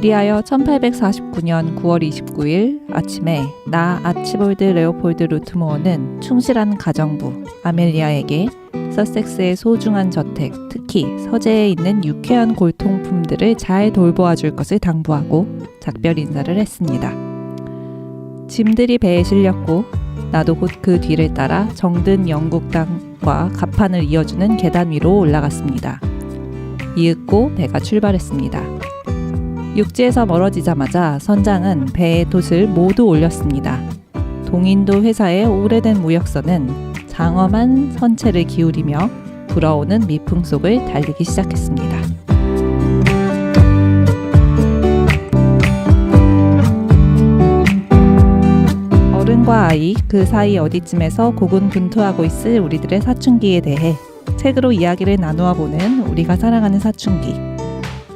그리하여 1849년 9월 29일 아침에 나 아치볼드 레오폴드 루트모어는 충실한 가정부 아멜리아에게 서섹스의 소중한 저택, 특히 서재에 있는 유쾌한 골동품들을 잘 돌보아 줄 것을 당부하고 작별 인사를 했습니다. 짐들이 배에 실렸고 나도 곧 그 뒤를 따라 정든 영국 땅과 갑판을 이어주는 계단 위로 올라갔습니다. 이윽고 배가 출발했습니다. 육지에서 멀어지자마자 선장은 배의 돛을 모두 올렸습니다. 동인도 회사의 오래된 무역선은 장엄한 선체를 기울이며 불어오는 미풍 속을 달리기 시작했습니다. 어른과 아이, 그 사이 어디쯤에서 고군분투하고 있을 우리들의 사춘기에 대해 책으로 이야기를 나누어 보는 우리가 사랑하는 사춘기.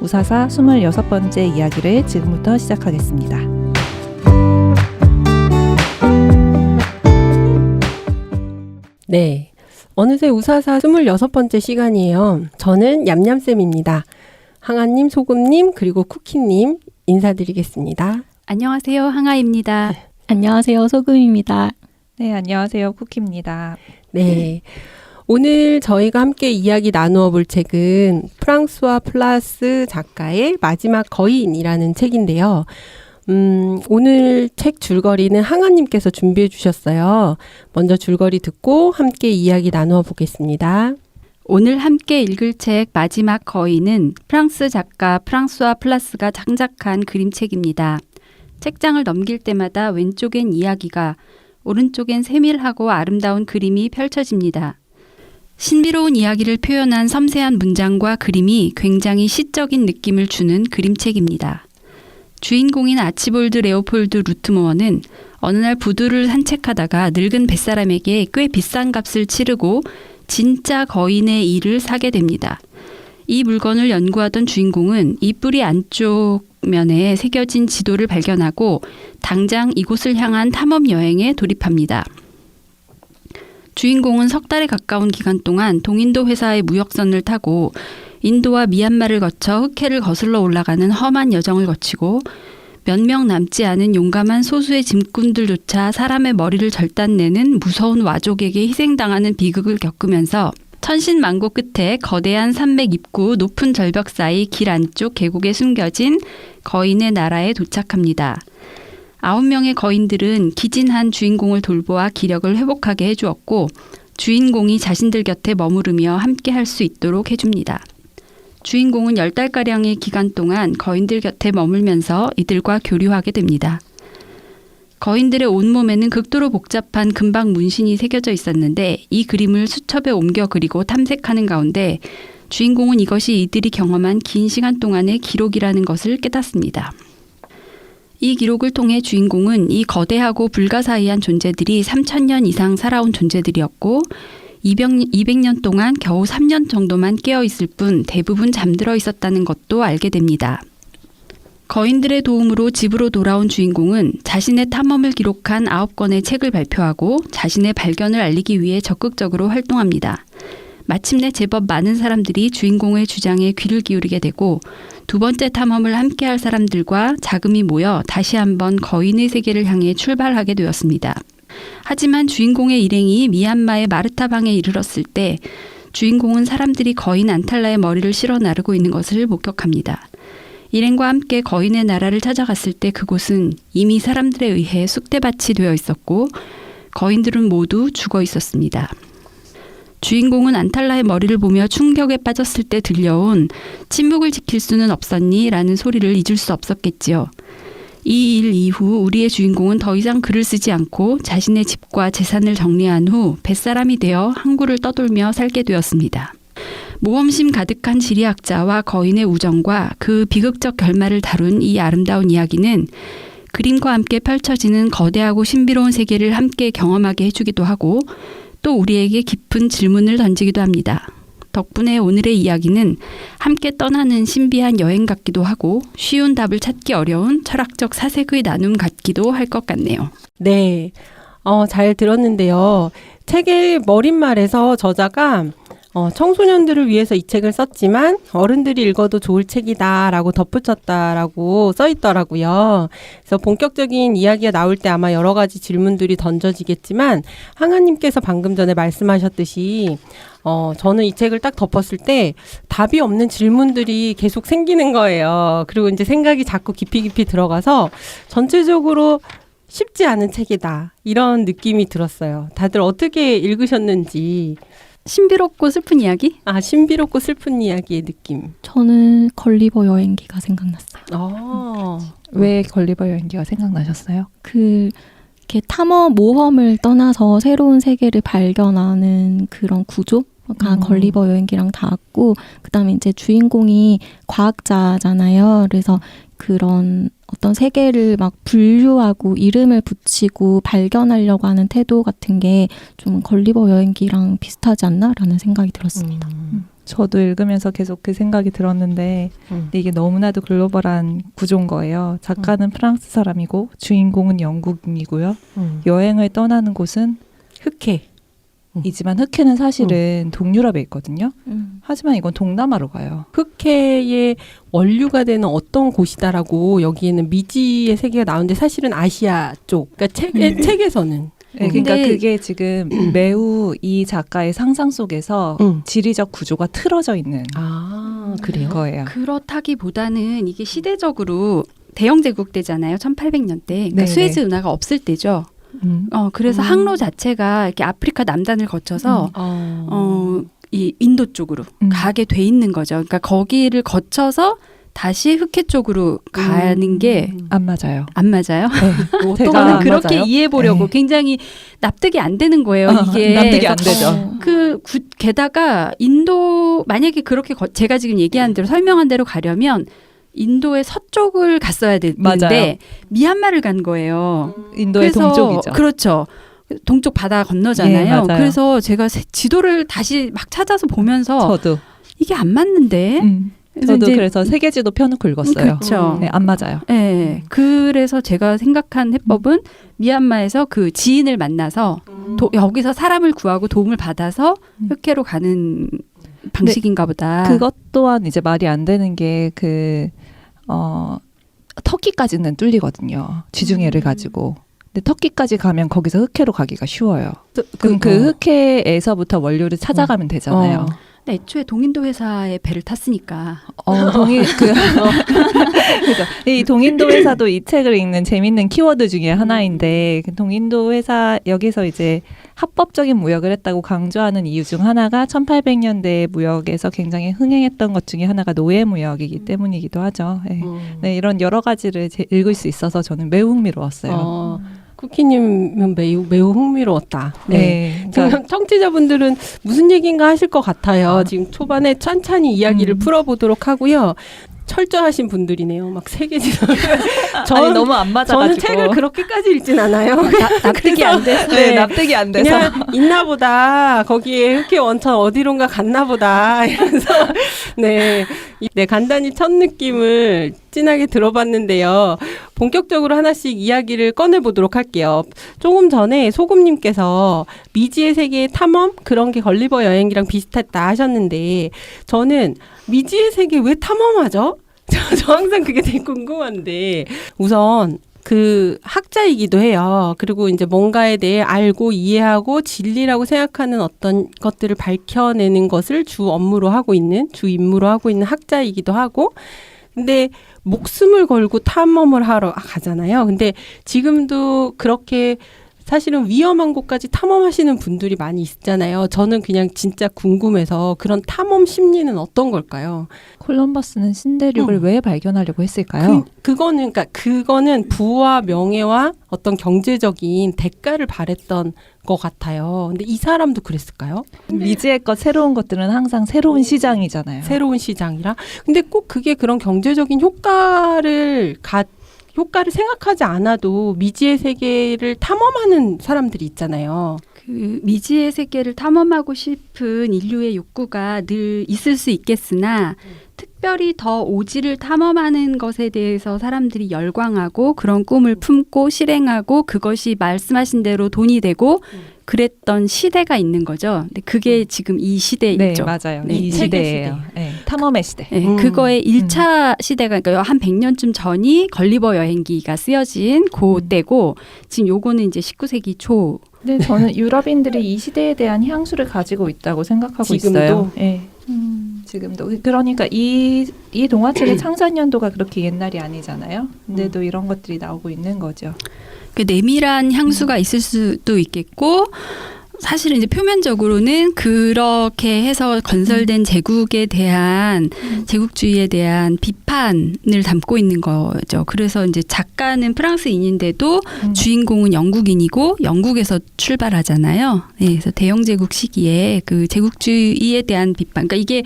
우사사 26번째 이야기를 지금부터 시작하겠습니다. 네, 어느새 우사사 26번째 시간이에요. 저는 얌얌쌤입니다. 항아님, 소금님, 그리고 쿠키님 인사드리겠습니다. 안녕하세요. 항아입니다. 안녕하세요. 소금입니다. 네, 안녕하세요. 쿠키입니다. 네, 오늘 저희가 함께 이야기 나누어 볼 책은 프랑스와 플라스 작가의 마지막 거인이라는 책인데요. 오늘 책 줄거리는 항아님께서 준비해 주셨어요. 먼저 줄거리 듣고 함께 이야기 나누어 보겠습니다. 오늘 함께 읽을 책 마지막 거인은 프랑스 작가 프랑스와 플라스가 창작한 그림책입니다. 책장을 넘길 때마다 왼쪽엔 이야기가, 오른쪽엔 세밀하고 아름다운 그림이 펼쳐집니다. 신비로운 이야기를 표현한 섬세한 문장과 그림이 굉장히 시적인 느낌을 주는 그림책입니다. 주인공인 아치볼드 레오폴드 루트모어는 어느 날 부두를 산책하다가 늙은 뱃사람에게 꽤 비싼 값을 치르고 진짜 거인의 이를 사게 됩니다. 이 물건을 연구하던 주인공은 이 뿌리 안쪽 면에 새겨진 지도를 발견하고 당장 이곳을 향한 탐험 여행에 돌입합니다. 주인공은 석 달에 가까운 기간 동안 동인도 회사의 무역선을 타고 인도와 미얀마를 거쳐 흑해를 거슬러 올라가는 험한 여정을 거치고 몇 명 남지 않은 용감한 소수의 짐꾼들조차 사람의 머리를 절단내는 무서운 와족에게 희생당하는 비극을 겪으면서 천신만고 끝에 거대한 산맥 입구 높은 절벽 사이 길 안쪽 계곡에 숨겨진 거인의 나라에 도착합니다. 9명의 거인들은 기진한 주인공을 돌보아 기력을 회복하게 해주었고 주인공이 자신들 곁에 머무르며 함께 할 수 있도록 해줍니다. 주인공은 10달가량의 기간 동안 거인들 곁에 머물면서 이들과 교류하게 됩니다. 거인들의 온몸에는 극도로 복잡한 금박 문신이 새겨져 있었는데 이 그림을 수첩에 옮겨 그리고 탐색하는 가운데 주인공은 이것이 이들이 경험한 긴 시간 동안의 기록이라는 것을 깨닫습니다. 이 기록을 통해 주인공은 이 거대하고 불가사의한 존재들이 3000년 이상 살아온 존재들이었고 200년 동안 겨우 3년 정도만 깨어있을 뿐 대부분 잠들어 있었다는 것도 알게 됩니다. 거인들의 도움으로 집으로 돌아온 주인공은 자신의 탐험을 기록한 9권의 책을 발표하고 자신의 발견을 알리기 위해 적극적으로 활동합니다. 마침내 제법 많은 사람들이 주인공의 주장에 귀를 기울이게 되고 두 번째 탐험을 함께할 사람들과 자금이 모여 다시 한번 거인의 세계를 향해 출발하게 되었습니다. 하지만 주인공의 일행이 미얀마의 마르타방에 이르렀을 때 주인공은 사람들이 거인 안탈라의 머리를 실어 나르고 있는 것을 목격합니다. 일행과 함께 거인의 나라를 찾아갔을 때 그곳은 이미 사람들에 의해 쑥대밭이 되어 있었고 거인들은 모두 죽어 있었습니다. 주인공은 안탈라의 머리를 보며 충격에 빠졌을 때 들려온 침묵을 지킬 수는 없었니? 라는 소리를 잊을 수 없었겠지요. 이 일 이후 우리의 주인공은 더 이상 글을 쓰지 않고 자신의 집과 재산을 정리한 후 뱃사람이 되어 항구를 떠돌며 살게 되었습니다. 모험심 가득한 지리학자와 거인의 우정과 그 비극적 결말을 다룬 이 아름다운 이야기는 그림과 함께 펼쳐지는 거대하고 신비로운 세계를 함께 경험하게 해주기도 하고 또 우리에게 깊은 질문을 던지기도 합니다. 덕분에 오늘의 이야기는 함께 떠나는 신비한 여행 같기도 하고 쉬운 답을 찾기 어려운 철학적 사색의 나눔 같기도 할 것 같네요. 네, 잘 들었는데요. 책의 머릿말에서 저자가 청소년들을 위해서 이 책을 썼지만 어른들이 읽어도 좋을 책이다라고 덧붙였다라고 써 있더라고요. 그래서 본격적인 이야기가 나올 때 아마 여러 가지 질문들이 던져지겠지만 항아님께서 방금 전에 말씀하셨듯이 저는 이 책을 딱 덮었을 때 답이 없는 질문들이 계속 생기는 거예요. 그리고 이제 생각이 자꾸 깊이 들어가서 전체적으로 쉽지 않은 책이다. 이런 느낌이 들었어요. 다들 어떻게 읽으셨는지. 신비롭고 슬픈 이야기? 신비롭고 슬픈 이야기의 느낌. 저는 걸리버 여행기가 생각났어요. 왜 걸리버 여행기가 생각나셨어요? 이렇게 탐험 모험을 떠나서 새로운 세계를 발견하는 그런 구조가 걸리버 여행기랑 닿았고, 그다음에 이제 주인공이 과학자잖아요. 그래서 그런 어떤 세계를 막 분류하고 이름을 붙이고 발견하려고 하는 태도 같은 게 좀 걸리버 여행기랑 비슷하지 않나라는 생각이 들었습니다. 저도 읽으면서 계속 그 생각이 들었는데 근데 이게 너무나도 글로벌한 구조인 거예요. 작가는 프랑스 사람이고 주인공은 영국인이고요. 여행을 떠나는 곳은 흑해이지만 흑해는 사실은 동유럽에 있거든요. 하지만 이건 동남아로 가요. 흑해의 원류가 되는 어떤 곳이다라고 여기에는 미지의 세계가 나오는데 사실은 아시아 쪽. 그러니까 책에서는. 네, 그러니까 근데 그게 지금 매우 이 작가의 상상 속에서 지리적 구조가 틀어져 있는 그래요? 거예요. 그렇다기보다는 이게 시대적으로 대영 제국대잖아요. 1800년대. 그러니까 네네. 수에즈 운하가 없을 때죠. 그래서 항로 자체가 이렇게 아프리카 남단을 거쳐서 이 인도 쪽으로 가게 돼 있는 거죠. 그러니까 거기를 거쳐서 다시 흑해 쪽으로 가는 게 안 맞아요. 안 맞아요? 네. 저는 그렇게 맞아요. 이해해 보려고 네. 굉장히 납득이 안 되는 거예요. 이게 납득이 안 그래서 되죠. 게다가 인도 만약에 그렇게 제가 지금 얘기한 대로 설명한 대로 가려면 인도의 서쪽을 갔어야 되는데 맞아요. 미얀마를 간 거예요. 인도의 그래서 동쪽이죠. 그렇죠. 동쪽 바다 건너잖아요. 네, 맞아요. 그래서 제가 지도를 다시 막 찾아서 보면서 저도. 이게 안 맞는데. 저도 이제 그래서 세계지도 펴놓고 읽었어요. 그렇죠. 네, 안 맞아요. 네, 그래서 제가 생각한 해법은 미얀마에서 그 지인을 만나서 여기서 사람을 구하고 도움을 받아서 흑해로 가는 방식인가 보다. 그것 또한 이제 말이 안 되는 게 터키까지는 뚫리거든요. 지중해를 가지고. 근데 터키까지 가면 거기서 흑해로 가기가 쉬워요. 그럼 그 흑해에서부터 원료를 찾아가면 되잖아요. 근데 애초에 동인도 회사의 배를 탔으니까. 그죠. 이 동인도 회사도 이 책을 읽는 재밌는 키워드 중에 하나인데, 그 동인도 회사 여기서 이제 합법적인 무역을 했다고 강조하는 이유 중 하나가 1800년대 무역에서 굉장히 흥행했던 것 중에 하나가 노예 무역이기 때문이기도 하죠. 네. 네, 이런 여러 가지를 읽을 수 있어서 저는 매우 흥미로웠어요. 쿠키님은 매우 흥미로웠다. 네. 그러니까 청취자분들은 무슨 얘기인가 하실 것 같아요. 지금 초반에 찬찬히 이야기를 풀어보도록 하고요. 철저하신 분들이네요. 막 세계지도. 아니, 너무 안 맞아가지고. 저는 책을 그렇게까지 읽진 않아요. 납득이 안 돼서. 네, 납득이 안 돼서. 그냥 있나 보다. 거기에 흑해 원천 어디론가 갔나 보다. 이러면서 네, 간단히 첫 느낌을 진하게 들어봤는데요. 본격적으로 하나씩 이야기를 꺼내보도록 할게요. 조금 전에 소금님께서 미지의 세계의 탐험? 그런 게 걸리버 여행이랑 비슷했다 하셨는데 저는 미지의 세계 왜 탐험하죠? 저 항상 그게 되게 궁금한데 우선 그 학자이기도 해요. 그리고 이제 뭔가에 대해 알고 이해하고 진리라고 생각하는 어떤 것들을 밝혀내는 것을 주 업무로 하고 있는, 주 임무로 하고 있는 학자이기도 하고 근데 목숨을 걸고 탐험을 하러 가잖아요. 근데 지금도 그렇게 사실은 위험한 곳까지 탐험하시는 분들이 많이 있잖아요. 저는 그냥 진짜 궁금해서 그런 탐험 심리는 어떤 걸까요? 콜럼버스는 신대륙을 왜 발견하려고 했을까요? 그거는 부와 명예와 어떤 경제적인 대가를 바랬던 것 같아요. 근데 이 사람도 그랬을까요? 미지의 것, 새로운 것들은 항상 새로운 시장이잖아요. 새로운 시장이라. 근데 꼭 그게 그런 경제적인 효과를 생각하지 않아도 미지의 세계를 탐험하는 사람들이 있잖아요. 그 미지의 세계를 탐험하고 싶은 인류의 욕구가 늘 있을 수 있겠으나 특별히 더 오지를 탐험하는 것에 대해서 사람들이 열광하고 그런 꿈을 품고 실행하고 그것이 말씀하신 대로 돈이 되고 그랬던 시대가 있는 거죠. 근데 그게 지금 이 시대에 네, 있죠. 맞아요. 네, 이 세계 시대예요. 네, 탐험의 시대. 네, 그거의 1차 시대가 그러니까 한 100년쯤 전이 걸리버 여행기가 쓰여진 그 때고 지금 요거는 이제 19세기 초. 근데 저는 유럽인들이 이 시대에 대한 향수를 가지고 있다고 생각하고 지금도? 있어요. 네. 지금도. 그러니까 이 동화책의 창작 연도가 그렇게 옛날이 아니잖아요. 근데도 이런 것들이 나오고 있는 거죠. 그 내밀한 향수가 있을 수도 있겠고 사실은 이제 표면적으로는 그렇게 해서 건설된 제국에 대한 제국주의에 대한 비판을 담고 있는 거죠. 그래서 이제 작가는 프랑스인인데도 주인공은 영국인이고 영국에서 출발하잖아요. 네, 그래서 대영제국 시기에 그 제국주의에 대한 비판. 그러니까 이게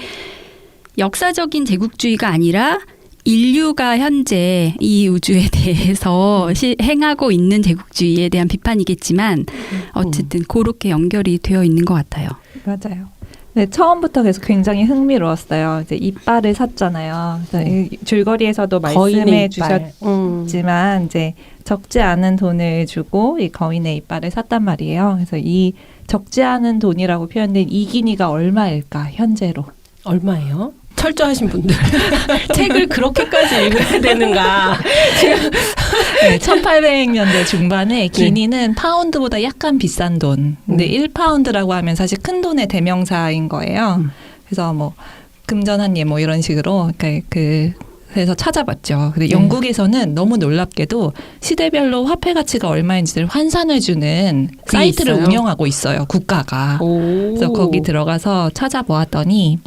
역사적인 제국주의가 아니라 인류가 현재 이 우주에 대해서 행하고 있는 제국주의에 대한 비판이겠지만 어쨌든 그렇게 연결이 되어 있는 것 같아요. 맞아요. 네, 처음부터 계속 굉장히 흥미로웠어요. 이제 이빨을 샀잖아요. 그래서 이 줄거리에서도 말씀해 주셨지만 이제 적지 않은 돈을 주고 이 거인의 이빨을 샀단 말이에요. 그래서 이 적지 않은 돈이라고 표현된 이기니가 얼마일까 현재로? 얼마예요? 철저하신 분들 책을 그렇게까지 읽어야 되는가? 네, 1800년대 중반에 기니는 파운드보다 약간 비싼 돈. 근데 1파운드라고 하면 사실 큰 돈의 대명사인 거예요. 그래서 뭐 금전한예 뭐 이런 식으로 그래서 찾아봤죠. 근데 영국에서는 너무 놀랍게도 시대별로 화폐 가치가 얼마인지를 환산해 주는 사이트를 있어요? 운영하고 있어요. 국가가. 그래서 거기 들어가서 찾아보았더니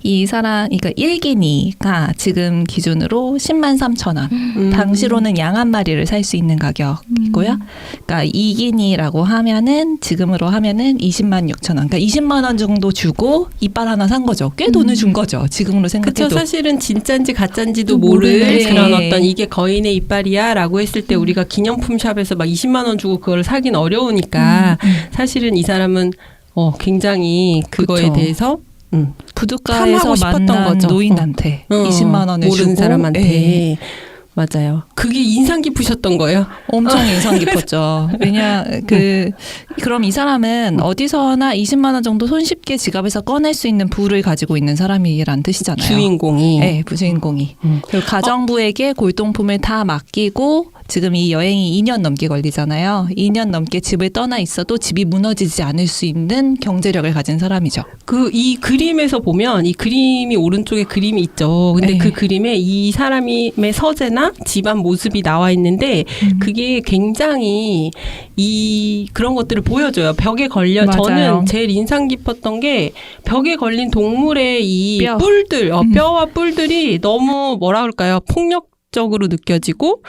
이 사람, 그러니까 1기니가 지금 기준으로 10만 3천 원. 당시로는 양 한 마리를 살 수 있는 가격이고요. 그러니까 2기니라고 하면은 지금으로 하면은 20만 6천 원. 그러니까 20만 원 정도 주고 이빨 하나 산 거죠. 꽤 돈을 준 거죠. 지금으로 생각해도. 그쵸. 사실은 진짠지 가짠지도 모르는, 모를 그런 네. 어떤 이게 거인의 이빨이야라고 했을 때 우리가 기념품 샵에서 막 20만 원 주고 그걸 사긴 어려우니까 사실은 이 사람은 굉장히 그거에 그쵸. 대해서 부둣가에서 탐하고 싶었던 만난 거죠. 노인한테 20만 원을 모르는 주고 사람한테 예. 맞아요. 그게 인상 깊으셨던 거예요? 엄청 인상 깊었죠. 그럼 이 사람은 어디서나 20만 원 정도 손쉽게 지갑에서 꺼낼 수 있는 부를 가지고 있는 사람이란 뜻이잖아요. 주인공이. 네, 부주인공이. 그리고 가정부에게 골동품을 다 맡기고 지금 이 여행이 2년 넘게 걸리잖아요. 2년 넘게 집을 떠나 있어도 집이 무너지지 않을 수 있는 경제력을 가진 사람이죠. 이 그림에서 보면 이 그림이 오른쪽에 그림이 있죠. 근데 네. 그 그림에 이 사람의 서재나 집안 모습이 나와 있는데 그게 굉장히 그런 것들을 보여줘요. 벽에 걸려. 맞아요. 저는 제일 인상 깊었던 게 벽에 걸린 동물의 이 뼈. 뿔들, 뼈와 뿔들이 너무 뭐라 그럴까요? 폭력적으로 느껴지고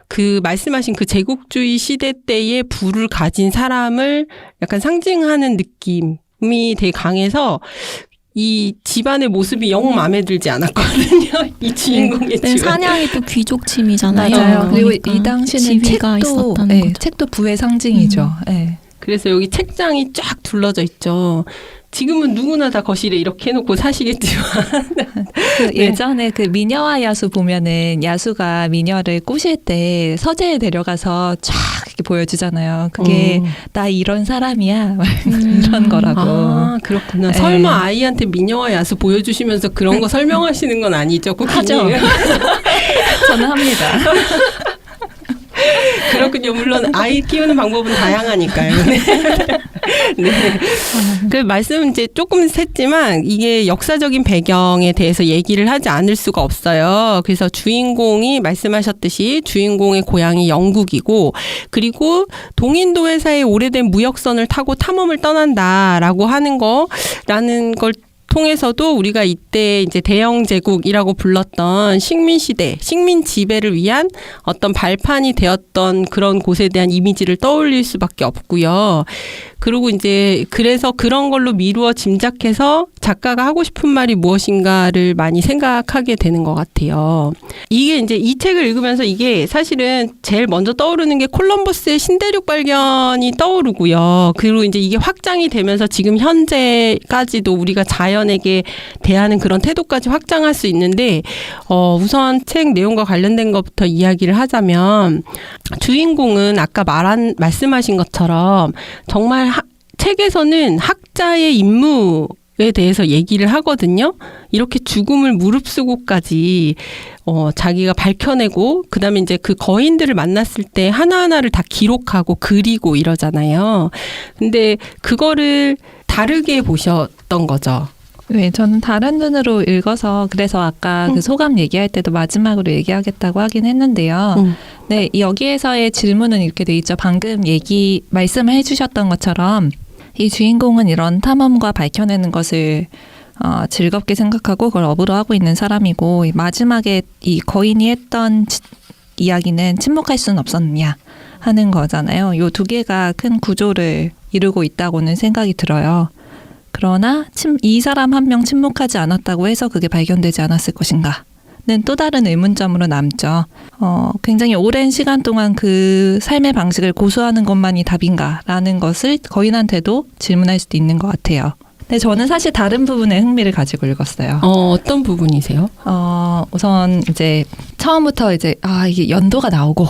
그 말씀하신 그 제국주의 시대 때의 부를 가진 사람을 약간 상징하는 느낌이 되게 강해서 이 집안의 모습이 영 마음에 들지 않았거든요. 이 주인공의 네, 집안. 사냥이 또 귀족침이잖아요. 맞아요. 그리고 그러니까 이 당시는 지위가 책도, 있었다는 거죠. 책도 부의 상징이죠. 네. 그래서 여기 책장이 쫙 둘러져 있죠. 지금은 누구나 다 거실에 이렇게 해놓고 사시겠지만. 예전에 그 미녀와 야수 보면은 야수가 미녀를 꼬실 때 서재에 데려가서 쫙 이렇게 보여주잖아요. 그게 나 이런 사람이야. 이런 거라고. 아, 그렇구나. 네. 설마 아이한테 미녀와 야수 보여주시면서 그런 거 설명하시는 건 아니죠? 하죠. 저는 합니다. 그렇군요. 물론 아이 키우는 방법은 다양하니까요. 네. 그 말씀 이제 조금 했지만 이게 역사적인 배경에 대해서 얘기를 하지 않을 수가 없어요. 그래서 주인공이 말씀하셨듯이 주인공의 고향이 영국이고 그리고 동인도 회사의 오래된 무역선을 타고 탐험을 떠난다라고 하는 거라는 걸 통해서도 우리가 이때 이제 대영 제국이라고 불렀던 식민 시대, 식민 지배를 위한 어떤 발판이 되었던 그런 곳에 대한 이미지를 떠올릴 수밖에 없고요. 그리고 이제 그래서 그런 걸로 미루어 짐작해서 작가가 하고 싶은 말이 무엇인가를 많이 생각하게 되는 것 같아요. 이게 이제 이 책을 읽으면서 이게 사실은 제일 먼저 떠오르는 게 콜럼버스의 신대륙 발견이 떠오르고요. 그리고 이제 이게 확장이 되면서 지금 현재까지도 우리가 자연 주변에게 대하는 그런 태도까지 확장할 수 있는데 우선 책 내용과 관련된 것부터 이야기를 하자면 주인공은 아까 말씀하신 것처럼 정말 책에서는 학자의 임무에 대해서 얘기를 하거든요. 이렇게 죽음을 무릅쓰고까지 자기가 밝혀내고 그다음에 이제 그 거인들을 만났을 때 하나하나를 다 기록하고 그리고 이러잖아요. 근데 그거를 다르게 보셨던 거죠. 네, 저는 다른 눈으로 읽어서 그래서 아까 그 소감 얘기할 때도 마지막으로 얘기하겠다고 하긴 했는데요. 네, 여기에서의 질문은 이렇게 돼 있죠. 방금 말씀을 해주셨던 것처럼 이 주인공은 이런 탐험과 밝혀내는 것을 즐겁게 생각하고 그걸 업으로 하고 있는 사람이고 마지막에 이 거인이 했던 이야기는 침묵할 수는 없었느냐 하는 거잖아요. 요 두 개가 큰 구조를 이루고 있다고는 생각이 들어요. 그러나 이 사람 한 명 침묵하지 않았다고 해서 그게 발견되지 않았을 것인가는 또 다른 의문점으로 남죠. 굉장히 오랜 시간 동안 그 삶의 방식을 고수하는 것만이 답인가라는 것을 거인한테도 질문할 수도 있는 것 같아요. 근데 저는 사실 다른 부분에 흥미를 가지고 읽었어요. 어떤 부분이세요? 우선 이제 처음부터 이제 이게 연도가 나오고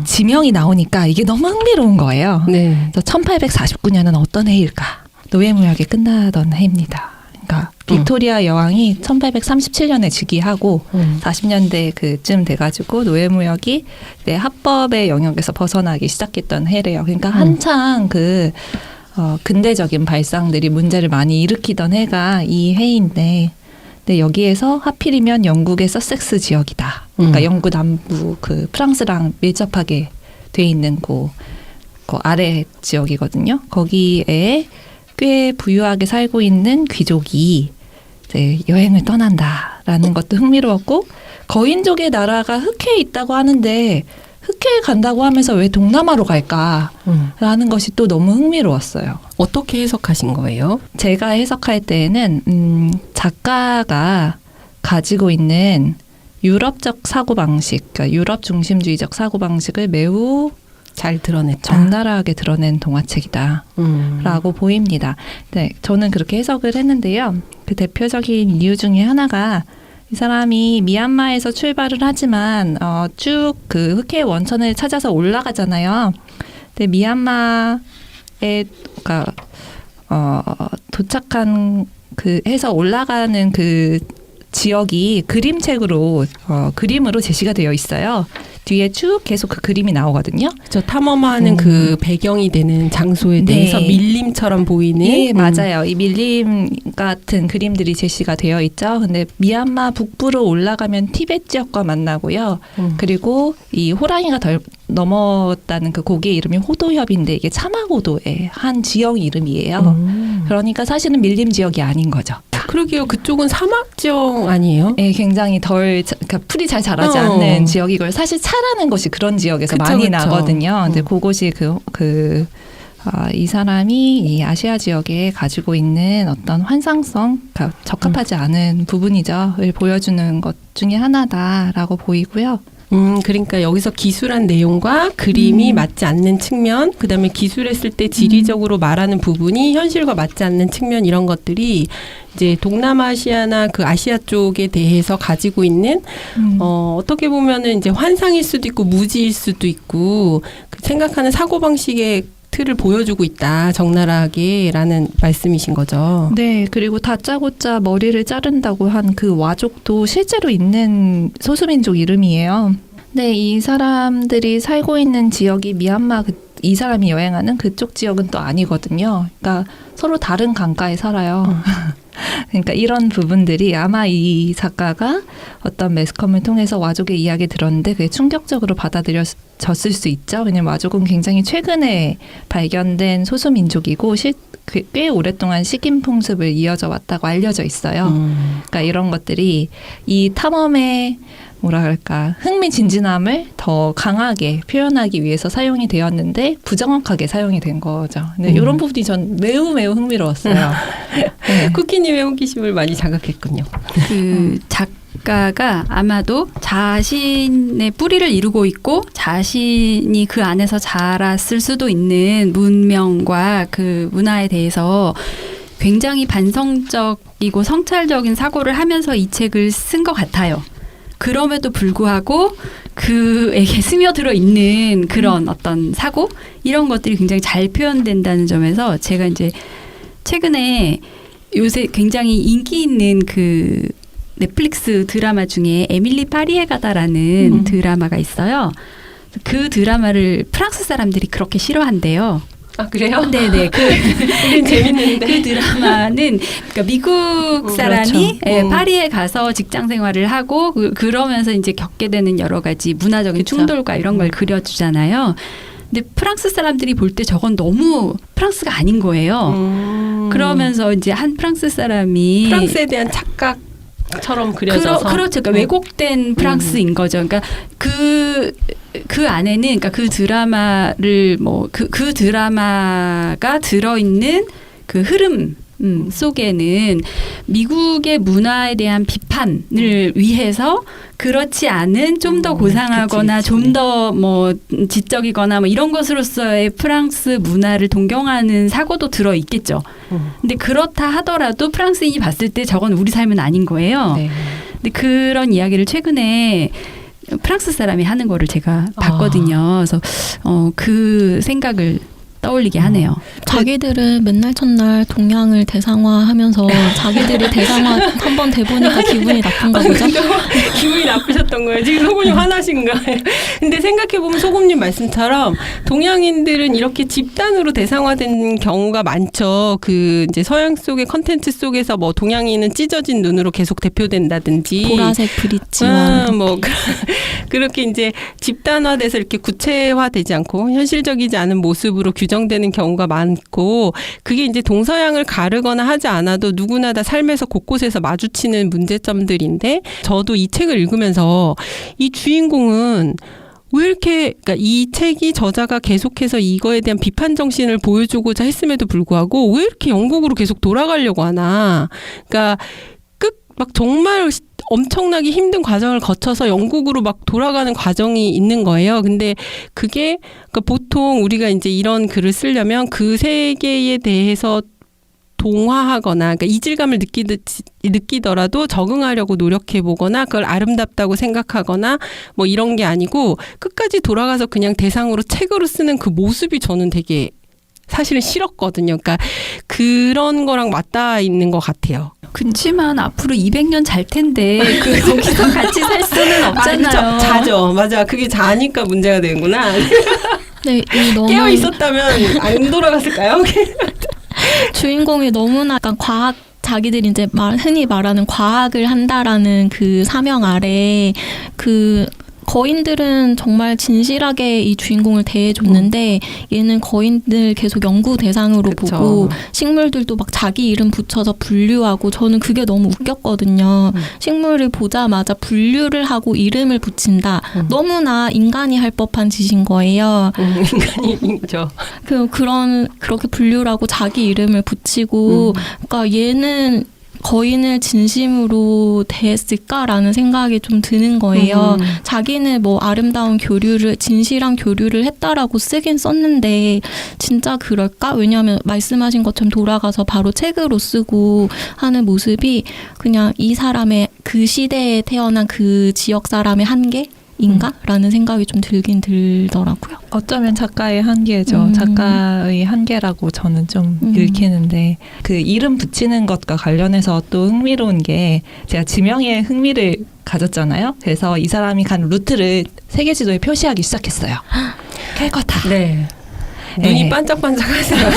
지명이 나오니까 이게 너무 흥미로운 거예요. 네. 1849년은 어떤 해일까? 노예무역이 끝나던 해입니다. 그러니까 빅토리아 여왕이 1837년에 즉위하고 40년대 그쯤 돼가지고 노예무역이 합법의 영역에서 벗어나기 시작했던 해래요. 그러니까 한창 근대적인 발상들이 문제를 많이 일으키던 해가 이 해인데, 근데 여기에서 하필이면 영국의 서섹스 지역이다. 그러니까 영국 남부 그 프랑스랑 밀접하게 돼 있는 그 아래 지역이거든요. 거기에 꽤 부유하게 살고 있는 귀족이 이제 여행을 떠난다라는 것도 흥미로웠고, 거인족의 나라가 흑해에 있다고 하는데 흑해에 간다고 하면서 왜 동남아로 갈까라는 것이 또 너무 흥미로웠어요. 어떻게 해석하신 거예요? 제가 해석할 때에는 작가가 가지고 있는 유럽적 사고방식, 그러니까 유럽 중심주의적 사고방식을 매우 잘 드러냈다. 적나라하게 드러낸 동화책이다 라고 보입니다. 네, 저는 그렇게 해석을 했는데요. 그 대표적인 이유 중에 하나가 이 사람이 미얀마에서 출발을 하지만 쭉 그 흑해 원천을 찾아서 올라가잖아요. 근데 미얀마에 그러니까 도착한 해서 올라가는 그 지역이 그림책으로 그림으로 제시가 되어 있어요. 뒤에 쭉 계속 그 그림이 나오거든요. 저 탐험하는 그 배경이 되는 장소에 대해서 밀림처럼 보이는. 네, 맞아요. 이 밀림 같은 그림들이 제시가 되어 있죠. 근데 미얀마 북부로 올라가면 티베트 지역과 만나고요. 그리고 이 호랑이가 넘었다는 그 고개의 이름이 호도협인데 이게 차마고도의 한 지역 이름이에요. 그러니까 사실은 밀림 지역이 아닌 거죠. 그러게요. 그쪽은 사막 지역 아니에요? 네, 굉장히 그러니까 풀이 잘 자라지 않는 지역이고 사실 차라는 것이 그런 지역에서 많이 나거든요. 근데 그곳이 이 사람이 이 아시아 지역에 가지고 있는 어떤 환상성, 그러니까 적합하지 않은 부분이죠를 보여주는 것 중에 하나다라고 보이고요. 그러니까 여기서 기술한 내용과 그림이 맞지 않는 측면, 그다음에 기술했을 때 지리적으로 말하는 부분이 현실과 맞지 않는 측면, 이런 것들이 이제 동남아시아나 그 아시아 쪽에 대해서 가지고 있는 어떻게 보면은 이제 환상일 수도 있고 무지일 수도 있고 생각하는 사고방식의 틀을 보여주고 있다, 적나라하게라는 말씀이신 거죠. 네, 그리고 다짜고짜 머리를 자른다고 한 그 와족도 실제로 있는 소수민족 이름이에요. 네, 이 사람들이 살고 있는 지역이 미얀마 이 사람이 여행하는 그쪽 지역은 또 아니거든요. 그러니까 서로 다른 강가에 살아요. 그러니까 이런 부분들이 아마 이 작가가 어떤 매스컴을 통해서 와족의 이야기 들었는데 그게 충격적으로 받아들여졌을 수 있죠. 왜냐하면 와족은 굉장히 최근에 발견된 소수민족이고 꽤 오랫동안 식인 풍습을 이어져 왔다고 알려져 있어요. 그러니까 이런 것들이 이 탐험의 뭐랄까 흥미진진함을 더 강하게 표현하기 위해서 사용이 되었는데 부정확하게 사용이 된 거죠. 근데 이런 부분이 전 매우 흥미로웠어요. 네. 쿠키님의 호기심을 많이 자극했군요. 그 작가가 아마도 자신의 뿌리를 이루고 있고 자신이 그 안에서 자랐을 수도 있는 문명과 그 문화에 대해서 굉장히 반성적이고 성찰적인 사고를 하면서 이 책을 쓴 것 같아요. 그럼에도 불구하고 그에게 스며들어 있는 그런 어떤 사고 이런 것들이 굉장히 잘 표현된다는 점에서 제가 이제 최근에 요새 굉장히 인기 있는 그 넷플릭스 드라마 중에 에밀리 파리에 가다라는 드라마가 있어요. 그 드라마를 프랑스 사람들이 그렇게 싫어한대요. 아 그래요? 네네. 우린 재밌는데. 그 드라마는 그러니까 미국 사람이 그렇죠. 파리에 가서 직장 생활을 하고 그러면서 이제 겪게 되는 여러 가지 문화적인 그쵸. 충돌과 이런 걸 그려주잖아요. 근데 프랑스 사람들이 볼 때 저건 너무 프랑스가 아닌 거예요. 그러면서 이제 한 프랑스 사람이 프랑스에 대한 착각처럼 그려져서 그렇죠. 그러니까 왜곡된 프랑스인 거죠. 그러니까 그 안에는 그러니까 그 드라마를 뭐 그 드라마가 들어있는 그 흐름 속에는 미국의 문화에 대한 비판을 위해서 그렇지 않은 좀 더 고상하거나 좀 더 뭐 지적이거나 뭐 이런 것으로서의 프랑스 문화를 동경하는 사고도 들어 있겠죠. 근데 그렇다 하더라도 프랑스인이 봤을 때 저건 우리 삶은 아닌 거예요. 네. 근데 그런 이야기를 최근에 프랑스 사람이 하는 거를 제가 봤거든요. 그래서 그 생각을 떠올리게 하네요. 자기들은 맨날 첫날 동양을 대상화하면서 자기들이 대상화 한번 돼보니까 기분이 나쁜가 보죠? 기분이 나쁘셨던 거예요. 지금 소금님 화나신 거예요. 근데 생각해보면 소금님 말씀처럼 동양인들은 이렇게 집단으로 대상화된 경우가 많죠. 그 이제 서양 속의 컨텐츠 속에서 뭐 동양인은 찢어진 눈으로 계속 대표된다든지 보라색 브릿지와 뭐 그렇게 이제 집단화돼서 이렇게 구체화되지 않고 현실적이지 않은 모습으로 규정되는 경우가 많고 그게 이제 동서양을 가르거나 하지 않아도 누구나 다 삶에서 곳곳에서 마주치는 문제점들인데 저도 이 책을 읽으면서 이 주인공은 왜 이렇게 그러니까 이 책이 저자가 계속해서 이거에 대한 비판 정신을 보여주고자 했음에도 불구하고 왜 이렇게 영국으로 계속 돌아가려고 하나 그러니까 막 정말 엄청나게 힘든 과정을 거쳐서 영국으로 막 돌아가는 과정이 있는 거예요. 근데 그게 그러니까 보통 우리가 이제 이런 글을 쓰려면 그 세계에 대해서 동화하거나 그러니까 이질감을 느끼더라도 적응하려고 노력해 보거나 그걸 아름답다고 생각하거나 뭐 이런 게 아니고 끝까지 돌아가서 그냥 대상으로 책으로 쓰는 그 모습이 저는 되게 사실은 싫었거든요. 그러니까 그런 거랑 맞닿아 있는 것 같아요. 그치만 앞으로 200년 잘 텐데 거기서 같이 살 수는 없잖아요. 자죠. 맞아. 그게 자니까 문제가 되는구나. 네, 이 너무 깨어 있었다면 안 돌아갔을까요? 주인공이 너무나 약간 과학 자기들이 이제 흔히 말하는 과학을 한다라는 그 사명 아래 그 거인들은 정말 진실하게 이 주인공을 대해줬는데 얘는 거인들 계속 연구 대상으로 그쵸. 보고 식물들도 막 자기 이름 붙여서 분류하고 저는 그게 너무 웃겼거든요. 식물을 보자마자 분류를 하고 이름을 붙인다. 너무나 인간이 할 법한 짓인 거예요. 인간이죠. 그렇게 분류를 하고 자기 이름을 붙이고 그러니까 얘는 거인을 진심으로 대했을까라는 생각이 좀 드는 거예요. 자기는 뭐 아름다운 교류를 진실한 교류를 했다라고 쓰긴 썼는데 진짜 그럴까? 왜냐하면 말씀하신 것처럼 돌아가서 바로 책으로 쓰고 하는 모습이 그냥 이 사람의 그 시대에 태어난 그 지역 사람의 한계? 인가? 라는 생각이 좀 들긴 들더라고요. 어쩌면 작가의 한계죠. 작가의 한계라고 저는 좀 읽히는데 그 이름 붙이는 것과 관련해서 또 흥미로운 게 제가 지명에 흥미를 가졌잖아요. 그래서 이 사람이 간 루트를 세계 지도에 표시하기 시작했어요. 캘커타. 네. 네. 눈이 반짝반짝하세요.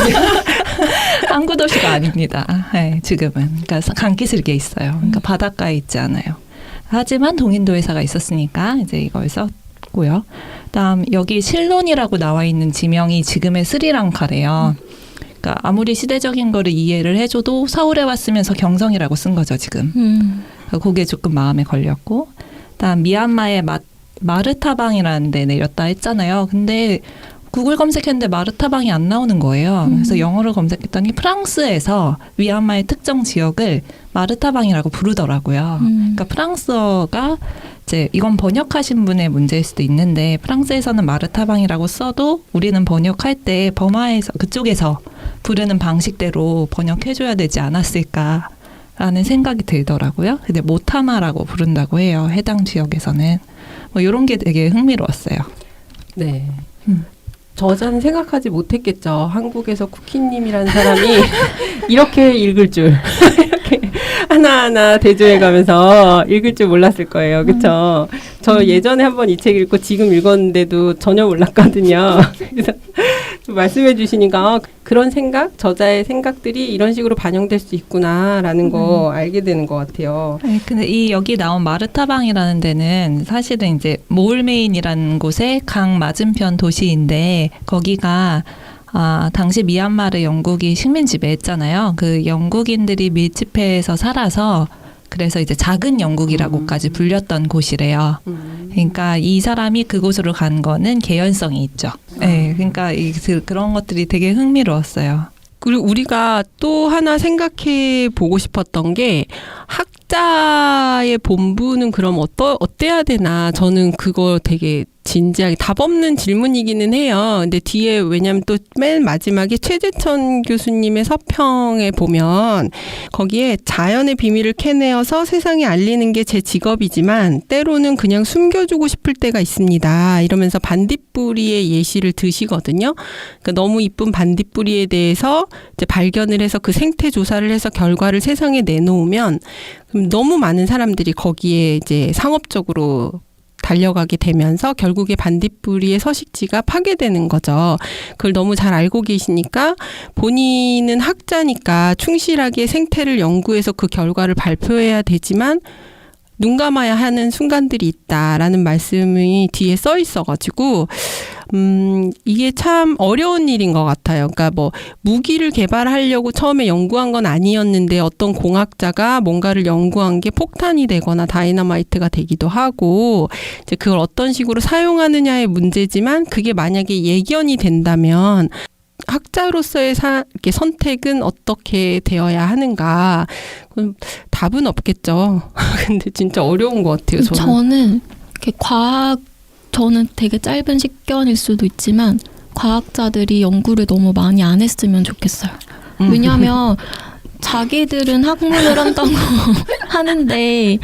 항구 도시가 아닙니다. 네, 지금은. 그러니까 강기슭에 있어요. 그러니까 바닷가에 있지 않아요. 하지만 동인도 회사가 있었으니까 이제 이걸 썼고요. 그다음 여기 실론이라고 나와 있는 지명이 지금의 스리랑카래요. 그러니까 아무리 시대적인 거를 이해를 해줘도 서울에 왔으면서 경성이라고 쓴 거죠 지금. 그게 조금 마음에 걸렸고, 그다음 미얀마의 마르타방이라는 데 내렸다 했잖아요. 근데 구글 검색했는데 마르타방이 안 나오는 거예요. 그래서 영어로 검색했더니 프랑스에서 미얀마의 특정 지역을 마르타방이라고 부르더라고요. 그러니까 프랑스어가 이제 이건 번역하신 분의 문제일 수도 있는데 프랑스에서는 마르타방이라고 써도 우리는 번역할 때 버마에서 그쪽에서 부르는 방식대로 번역해줘야 되지 않았을까라는 생각이 들더라고요. 근데 모타마라고 부른다고 해요. 해당 지역에서는. 뭐 이런 게 되게 흥미로웠어요. 네. 음. 저자는 생각하지 못했겠죠. 한국에서 쿠키님이라는 사람이 이렇게 읽을 줄. 이렇게 하나하나 대조해가면서 읽을 줄 몰랐을 거예요. 그렇죠? 저 예전에 한번 이 책 읽고 지금 읽었는데도 전혀 몰랐거든요. 그래서 말씀해 주시니까 그런 생각, 저자의 생각들이 이런 식으로 반영될 수 있구나라는 거 알게 되는 것 같아요. 네, 근데 이 여기 나온 마르타방이라는 데는 사실은 이제 모울메인이라는 곳의 강 맞은편 도시인데 거기가 당시 미얀마를 영국이 식민 지배했잖아요. 그 영국인들이 밀집해서 살아서 그래서 이제 작은 영국이라고까지 불렸던 곳이래요. 그러니까 이 사람이 그곳으로 간 거는 개연성이 있죠. 네, 그러니까 그런 것들이 되게 흥미로웠어요. 그리고 우리가 또 하나 생각해 보고 싶었던 게 학자의 본분은 그럼 어때야 되나. 저는 그거 되게 진지하게 답 없는 질문이기는 해요. 근데 뒤에 왜냐하면 또 맨 마지막에 최재천 교수님의 서평에 보면 거기에 자연의 비밀을 캐내어서 세상에 알리는 게 제 직업이지만 때로는 그냥 숨겨주고 싶을 때가 있습니다. 이러면서 반딧불이의 예시를 드시거든요. 그러니까 너무 이쁜 반딧불이에 대해서 이제 발견을 해서 그 생태 조사를 해서 결과를 세상에 내놓으면 그럼 너무 많은 사람들이 거기에 이제 상업적으로 달려가게 되면서 결국에 반딧불이의 서식지가 파괴되는 거죠. 그걸 너무 잘 알고 계시니까 본인은 학자니까 충실하게 생태를 연구해서 그 결과를 발표해야 되지만 눈 감아야 하는 순간들이 있다라는 말씀이 뒤에 써 있어가지고 이게 참 어려운 일인 것 같아요. 그러니까 뭐 무기를 개발하려고 처음에 연구한 건 아니었는데 어떤 공학자가 뭔가를 연구한 게 폭탄이 되거나 다이너마이트가 되기도 하고 이제 그걸 어떤 식으로 사용하느냐의 문제지만 그게 만약에 예견이 된다면 학자로서의 이렇게 선택은 어떻게 되어야 하는가? 그럼 답은 없겠죠. 근데 진짜 어려운 것 같아요. 저는 이렇게 저는 되게 짧은 식견일 수도 있지만 과학자들이 연구를 너무 많이 안 했으면 좋겠어요. 왜냐하면 자기들은 학문을 한다고 하는데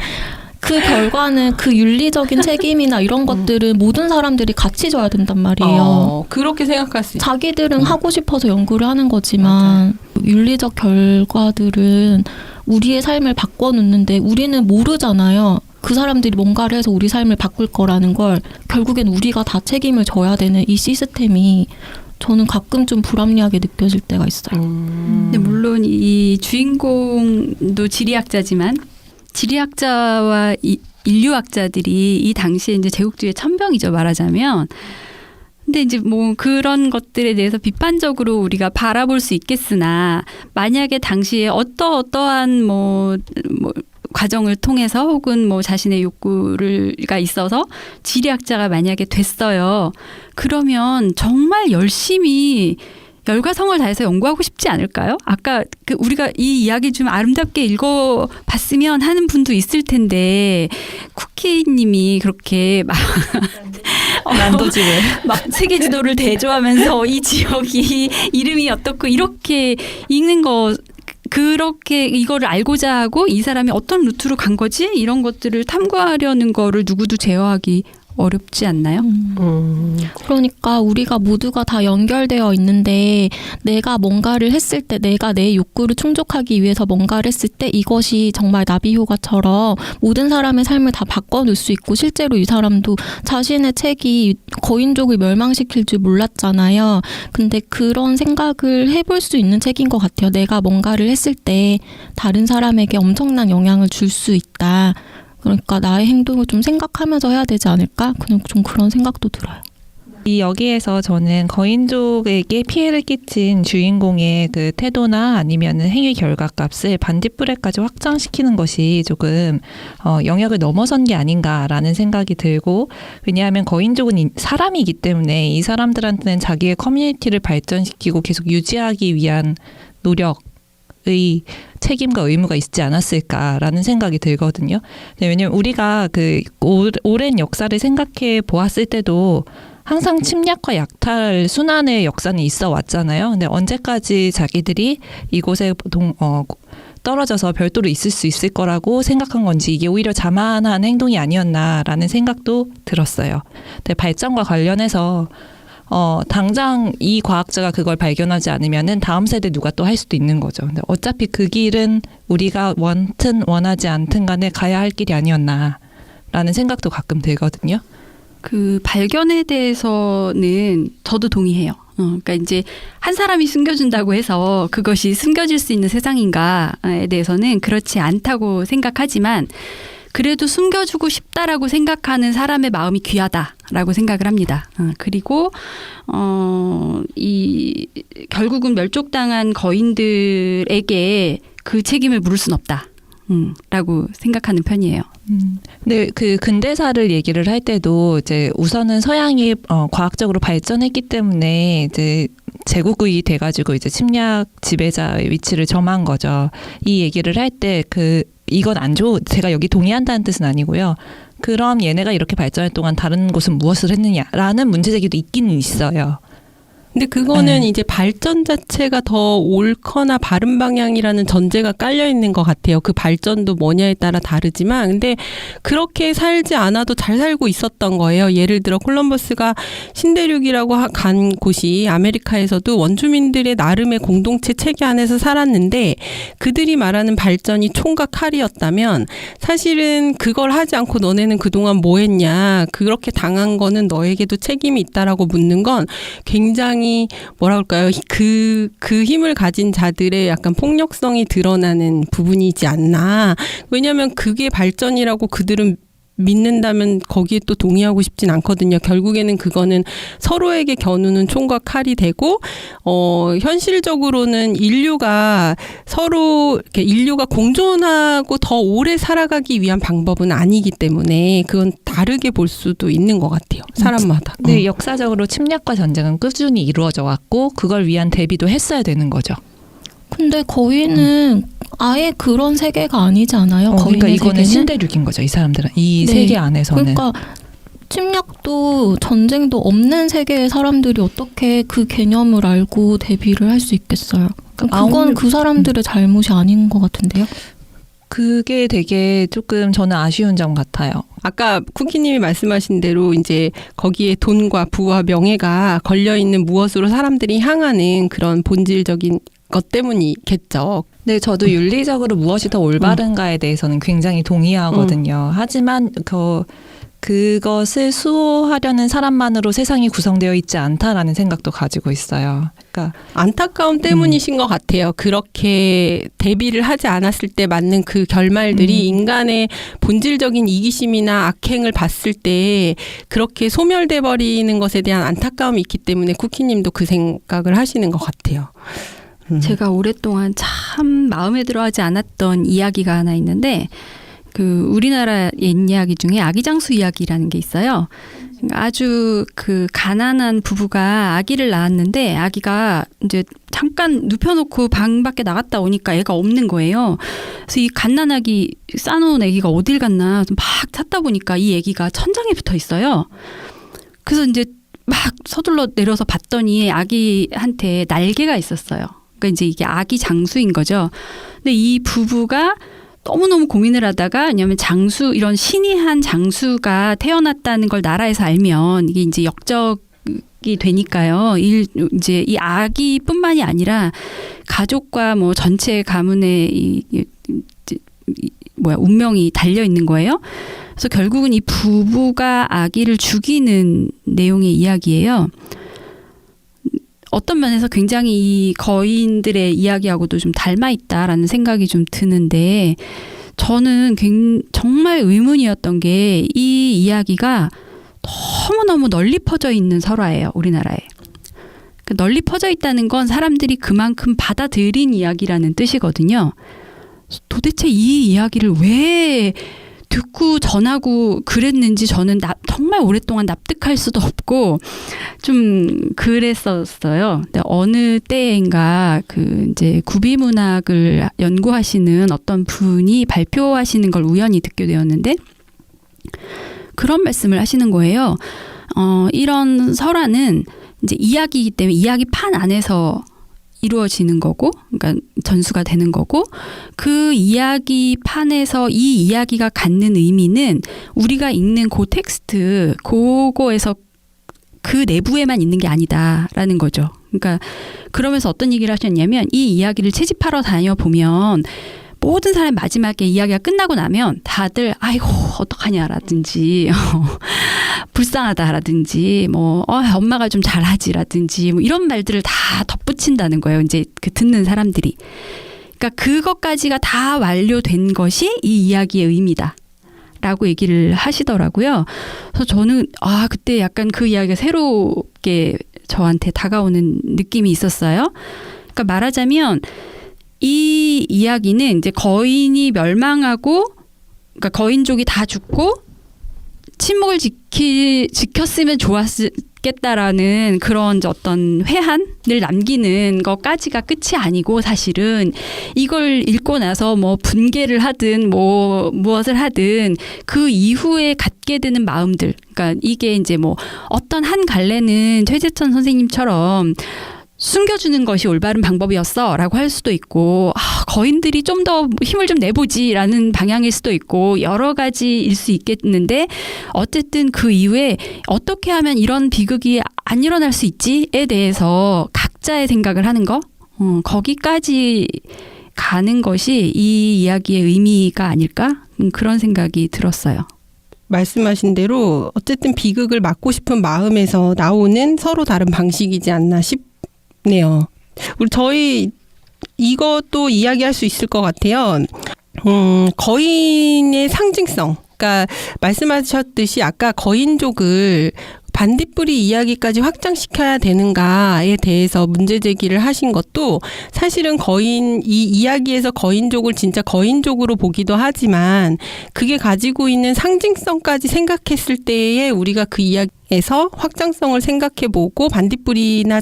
그 결과는 그 윤리적인 책임이나 이런 것들은 모든 사람들이 같이 져야 된단 말이에요. 그렇게 생각할 수 있어요. 자기들은 하고 싶어서 연구를 하는 거지만 윤리적 결과들은 우리의 삶을 바꿔놓는데 우리는 모르잖아요. 그 사람들이 뭔가를 해서 우리 삶을 바꿀 거라는 걸 결국엔 우리가 다 책임을 져야 되는 이 시스템이 저는 가끔 좀 불합리하게 느껴질 때가 있어요. 근데 물론 이 주인공도 지리학자지만 지리학자와 인류학자들이 이 당시에 이제 제국주의의 천병이죠, 말하자면. 근데 이제 뭐 그런 것들에 대해서 비판적으로 우리가 바라볼 수 있겠으나 만약에 당시에 어떠한 뭐 과정을 통해서 혹은 뭐 자신의 욕구가 있어서 지리학자가 만약에 됐어요. 그러면 정말 열심히 열과성을 다해서 연구하고 싶지 않을까요? 아까 우리가 이 이야기 좀 아름답게 읽어봤으면 하는 분도 있을 텐데 쿠키님이 그렇게 막 난도질을 막 세계 지도를 대조하면서 이 지역이 이름이 어떻고 이렇게 읽는 거 그렇게 이거를 알고자 하고 이 사람이 어떤 루트로 간 거지? 이런 것들을 탐구하려는 거를 누구도 제어하기 어렵지 않나요? 그러니까 우리가 모두가 다 연결되어 있는데 내가 뭔가를 했을 때 내가 내 욕구를 충족하기 위해서 뭔가를 했을 때 이것이 정말 나비 효과처럼 모든 사람의 삶을 다 바꿔놓을 수 있고 실제로 이 사람도 자신의 책이 거인족을 멸망시킬 줄 몰랐잖아요. 근데 그런 생각을 해볼 수 있는 책인 것 같아요. 내가 뭔가를 했을 때 다른 사람에게 엄청난 영향을 줄 수 있다. 그러니까 나의 행동을 좀 생각하면서 해야 되지 않을까? 그냥 좀 그런 생각도 들어요. 이 여기에서 저는 거인족에게 피해를 끼친 주인공의 그 태도나 아니면은 행위 결과값을 반딧불에까지 확장시키는 것이 조금 영역을 넘어선 게 아닌가라는 생각이 들고 왜냐하면 거인족은 사람이기 때문에 이 사람들한테는 자기의 커뮤니티를 발전시키고 계속 유지하기 위한 노력의 책임과 의무가 있지 않았을까라는 생각이 들거든요. 왜냐하면 우리가 그 오랜 역사를 생각해 보았을 때도 항상 침략과 약탈 순환의 역사는 있어 왔잖아요. 근데 언제까지 자기들이 이곳에 떨어져서 별도로 있을 수 있을 거라고 생각한 건지 이게 오히려 자만한 행동이 아니었나라는 생각도 들었어요. 근데 발전과 관련해서 당장 이 과학자가 그걸 발견하지 않으면은 다음 세대 누가 또 할 수도 있는 거죠. 근데 어차피 그 길은 우리가 원튼 원하지 않든 간에 가야 할 길이 아니었나라는 생각도 가끔 들거든요. 그 발견에 대해서는 저도 동의해요. 그러니까 이제 한 사람이 숨겨준다고 해서 그것이 숨겨질 수 있는 세상인가에 대해서는 그렇지 않다고 생각하지만 그래도 숨겨주고 싶다라고 생각하는 사람의 마음이 귀하다라고 생각을 합니다. 그리고 이 결국은 멸족당한 거인들에게 그 책임을 물을 순 없다. 라고 생각하는 편이에요. 근데 그 근대사를 얘기를 할 때도 이제 우선은 서양이 과학적으로 발전했기 때문에 이제 제국이 돼가지고 이제 침략 지배자의 위치를 점한 거죠. 이 얘기를 할 때 이건 안 좋은, 제가 여기 동의한다는 뜻은 아니고요. 그럼 얘네가 이렇게 발전할 동안 다른 곳은 무엇을 했느냐라는 문제 제기도 있기는 있어요. 근데 그거는 이제 발전 자체가 더 옳거나 바른 방향이라는 전제가 깔려 있는 것 같아요. 그 발전도 뭐냐에 따라 다르지만, 근데 그렇게 살지 않아도 잘 살고 있었던 거예요. 예를 들어 콜럼버스가 신대륙이라고 간 곳이 아메리카에서도 원주민들의 나름의 공동체 체계 안에서 살았는데 그들이 말하는 발전이 총과 칼이었다면 사실은 그걸 하지 않고 너네는 그동안 뭐 했냐, 그렇게 당한 거는 너에게도 책임이 있다라고 묻는 건 굉장히 뭐라 할까요? 그 힘을 가진 자들의 약간 폭력성이 드러나는 부분이지 않나. 왜냐하면 그게 발전이라고 그들은 믿는다면 거기에 또 동의하고 싶진 않거든요. 결국에는 그거는 서로에게 겨누는 총과 칼이 되고 현실적으로는 인류가 공존하고 더 오래 살아가기 위한 방법은 아니기 때문에 그건 다르게 볼 수도 있는 것 같아요. 사람마다. 네, 역사적으로 침략과 전쟁은 꾸준히 이루어져 왔고 그걸 위한 대비도 했어야 되는 거죠. 근데 거인은 아예 그런 세계가 아니지 않아요? 그러니까 거인의 이거는 세계는? 신대륙인 거죠. 이 사람들은. 이 네. 세계 안에서는. 그러니까 침략도 전쟁도 없는 세계의 사람들이 어떻게 그 개념을 알고 대비를 할 수 있겠어요? 그건 그 사람들의 잘못이 아닌 것 같은데요? 그게 되게 조금 저는 아쉬운 점 같아요. 아까 쿠키님이 말씀하신 대로 이제 거기에 돈과 부와 명예가 걸려있는 무엇으로 사람들이 향하는 그런 본질적인 것 때문이겠죠. 네, 저도 윤리적으로 무엇이 더 올바른가에 대해서는 굉장히 동의하거든요. 하지만 그것을 수호하려는 사람만으로 세상이 구성되어 있지 않다라는 생각도 가지고 있어요. 그러니까 안타까움 때문이신 것 같아요. 그렇게 대비를 하지 않았을 때 맞는 그 결말들이 인간의 본질적인 이기심이나 악행을 봤을 때 그렇게 소멸돼 버리는 것에 대한 안타까움이 있기 때문에 쿠키님도 그 생각을 하시는 것 같아요. 제가 오랫동안 참 마음에 들어하지 않았던 이야기가 하나 있는데 그 우리나라 옛 이야기 중에 아기장수 이야기라는 게 있어요. 아주 그 가난한 부부가 아기를 낳았는데 아기가 이제 잠깐 눕혀놓고 방 밖에 나갔다 오니까 애가 없는 거예요. 그래서 이 갓난아기 싸놓은 아기가 어딜 갔나 막 찾다 보니까 이 아기가 천장에 붙어 있어요. 그래서 이제 막 서둘러 내려서 봤더니 아기한테 날개가 있었어요. 그러니까 이제 이게 아기 장수인 거죠. 근데 이 부부가 너무너무 고민을 하다가, 왜냐하면 이런 신이한 장수가 태어났다는 걸 나라에서 알면 이게 이제 역적이 되니까요. 이제 이 아기뿐만이 아니라 가족과 뭐 전체 가문의 운명이 달려 있는 거예요. 그래서 결국은 이 부부가 아기를 죽이는 내용의 이야기예요. 어떤 면에서 굉장히 이 거인들의 이야기하고도 좀 닮아 있다라는 생각이 좀 드는데, 저는 정말 의문이었던 게 이 이야기가 너무너무 널리 퍼져 있는 설화예요, 우리나라에. 널리 퍼져 있다는 건 사람들이 그만큼 받아들인 이야기라는 뜻이거든요. 도대체 이 이야기를 왜 듣고 전하고 그랬는지 저는 정말 오랫동안 납득할 수도 없고 좀 그랬었어요. 근데 어느 때인가 이제 구비문학을 연구하시는 어떤 분이 발표하시는 걸 우연히 듣게 되었는데 그런 말씀을 하시는 거예요. 이런 설화는 이제 이야기이기 때문에 이야기판 안에서 이루어지는 거고, 그러니까 전수가 되는 거고, 그 이야기판에서 이 이야기가 갖는 의미는 우리가 읽는 그 텍스트, 그거에서 그 내부에만 있는 게 아니다라는 거죠. 그러니까 그러면서 어떤 얘기를 하셨냐면, 이 이야기를 채집하러 다녀보면 모든 사람 마지막에 이야기가 끝나고 나면 다들 아이고 어떡하냐라든지 불쌍하다라든지 뭐 엄마가 좀 잘하지라든지 뭐 이런 말들을 다 덧붙인다는 거예요. 이제 그 듣는 사람들이. 그러니까 그것까지가 다 완료된 것이 이 이야기의 의미다. 라고 얘기를 하시더라고요. 그래서 저는 그때 약간 그 이야기가 새롭게 저한테 다가오는 느낌이 있었어요. 그러니까 말하자면 이 이야기는 이제 거인이 멸망하고, 그러니까 거인족이 다 죽고 침묵을 지켰으면 좋았겠다라는 그런 어떤 회한을 남기는 것까지가 끝이 아니고, 사실은 이걸 읽고 나서 뭐 분개를 하든 뭐 무엇을 하든 그 이후에 갖게 되는 마음들, 그러니까 이게 이제 뭐 어떤 한 갈래는 최재천 선생님처럼 숨겨주는 것이 올바른 방법이었어 라고 할 수도 있고, 거인들이 좀 더 힘을 좀 내보지 라는 방향일 수도 있고, 여러 가지일 수 있겠는데, 어쨌든 그 이후에 어떻게 하면 이런 비극이 안 일어날 수 있지에 대해서 각자의 생각을 하는 거, 거기까지 가는 것이 이 이야기의 의미가 아닐까, 그런 생각이 들었어요. 말씀하신 대로 어쨌든 비극을 막고 싶은 마음에서 나오는 서로 다른 방식이지 않나 싶네요. 저희 이것도 이야기할 수 있을 것 같아요. 거인의 상징성. 그러니까 말씀하셨듯이 아까 거인족을 반딧불이 이야기까지 확장시켜야 되는가에 대해서 문제 제기를 하신 것도, 사실은 이 이야기에서 거인족을 진짜 거인족으로 보기도 하지만 그게 가지고 있는 상징성까지 생각했을 때에 우리가 그 이야기에서 확장성을 생각해보고 반딧불이나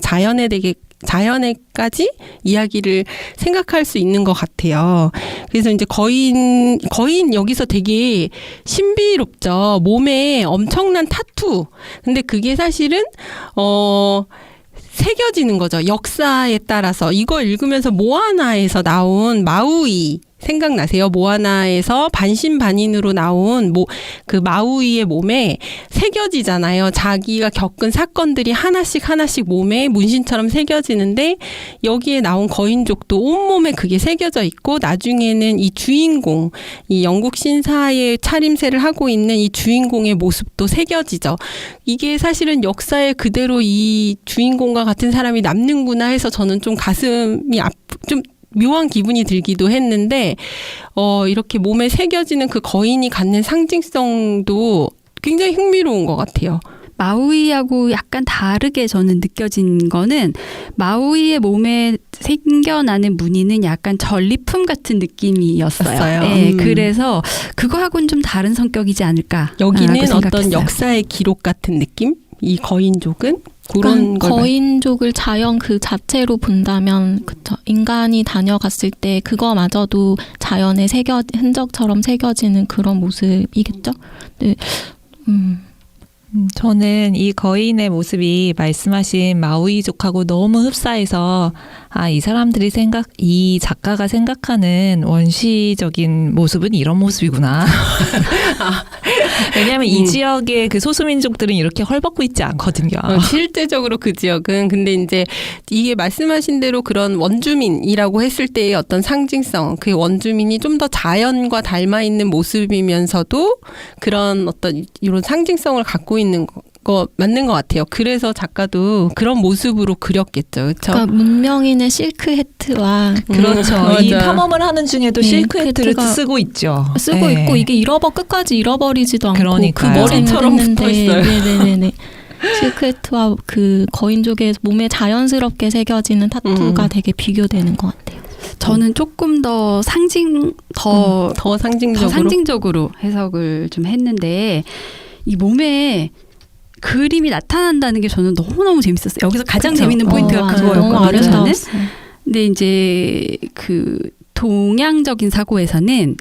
자연에까지 이야기를 생각할 수 있는 것 같아요. 그래서 이제 거인 여기서 되게 신비롭죠. 몸에 엄청난 타투. 근데 그게 사실은 새겨지는 거죠. 역사에 따라서. 이거 읽으면서 모아나에서 나온 마우이 생각나세요? 모아나에서 반신반인으로 나온 그 마우이의 몸에 새겨지잖아요. 자기가 겪은 사건들이 하나씩 몸에 문신처럼 새겨지는데, 여기에 나온 거인족도 온몸에 그게 새겨져 있고, 나중에는 이 주인공, 이 영국 신사의 차림새를 하고 있는 이 주인공의 모습도 새겨지죠. 이게 사실은 역사에 그대로 이 주인공과 같은 사람이 남는구나 해서 저는 좀 가슴이 좀 묘한 기분이 들기도 했는데, 이렇게 몸에 새겨지는 그 거인이 갖는 상징성도 굉장히 흥미로운 것 같아요. 마우이하고 약간 다르게 저는 느껴진 거는, 마우이의 몸에 생겨나는 무늬는 약간 전리품 같은 느낌이었어요. 네, 그래서 그거하고는 좀 다른 성격이지 않을까. 여기는 어떤 역사의 기록 같은 느낌? 이 거인족은? 그런 거인족을 자연 그 자체로 본다면, 그쵸. 인간이 다녀갔을 때 그거마저도 자연의 흔적처럼 새겨지는 그런 모습이겠죠. 네. 저는 이 거인의 모습이 말씀하신 마우이족하고 너무 흡사해서, 이 사람들이 이 작가가 생각하는 원시적인 모습은 이런 모습이구나. 왜냐하면 이 지역의 그 소수민족들은 이렇게 헐벗고 있지 않거든요. 실제적으로 그 지역은. 근데 이제 이게 말씀하신 대로 그런 원주민이라고 했을 때의 어떤 상징성, 그 원주민이 좀 더 자연과 닮아 있는 모습이면서도 그런 어떤 이런 상징성을 갖고 있는 거 맞는 것 같아요. 그래서 작가도 그런 모습으로 그렸겠죠. 그렇죠? 그러니까 문명인의 실크 해트와 그렇죠. 이 탐험을 하는 중에도 실크 해트를 쓰고 있죠. 쓰고 있고, 이게 끝까지 잃어버리지도 않고 그 머리처럼 붙어 있어요. 네네네. 실크 해트와 그 거인족의 몸에 자연스럽게 새겨지는 타투가 되게 비교되는 것 같아요. 저는 조금 더 상징적으로 해석을 좀 했는데, 이 몸에 그림이 나타난다는 게 저는 너무너무 재밌었어요. 여기서 가장 재밌는 포인트가 그거였거든요. 저는. 근데 이제 그 동양적인 사고에서는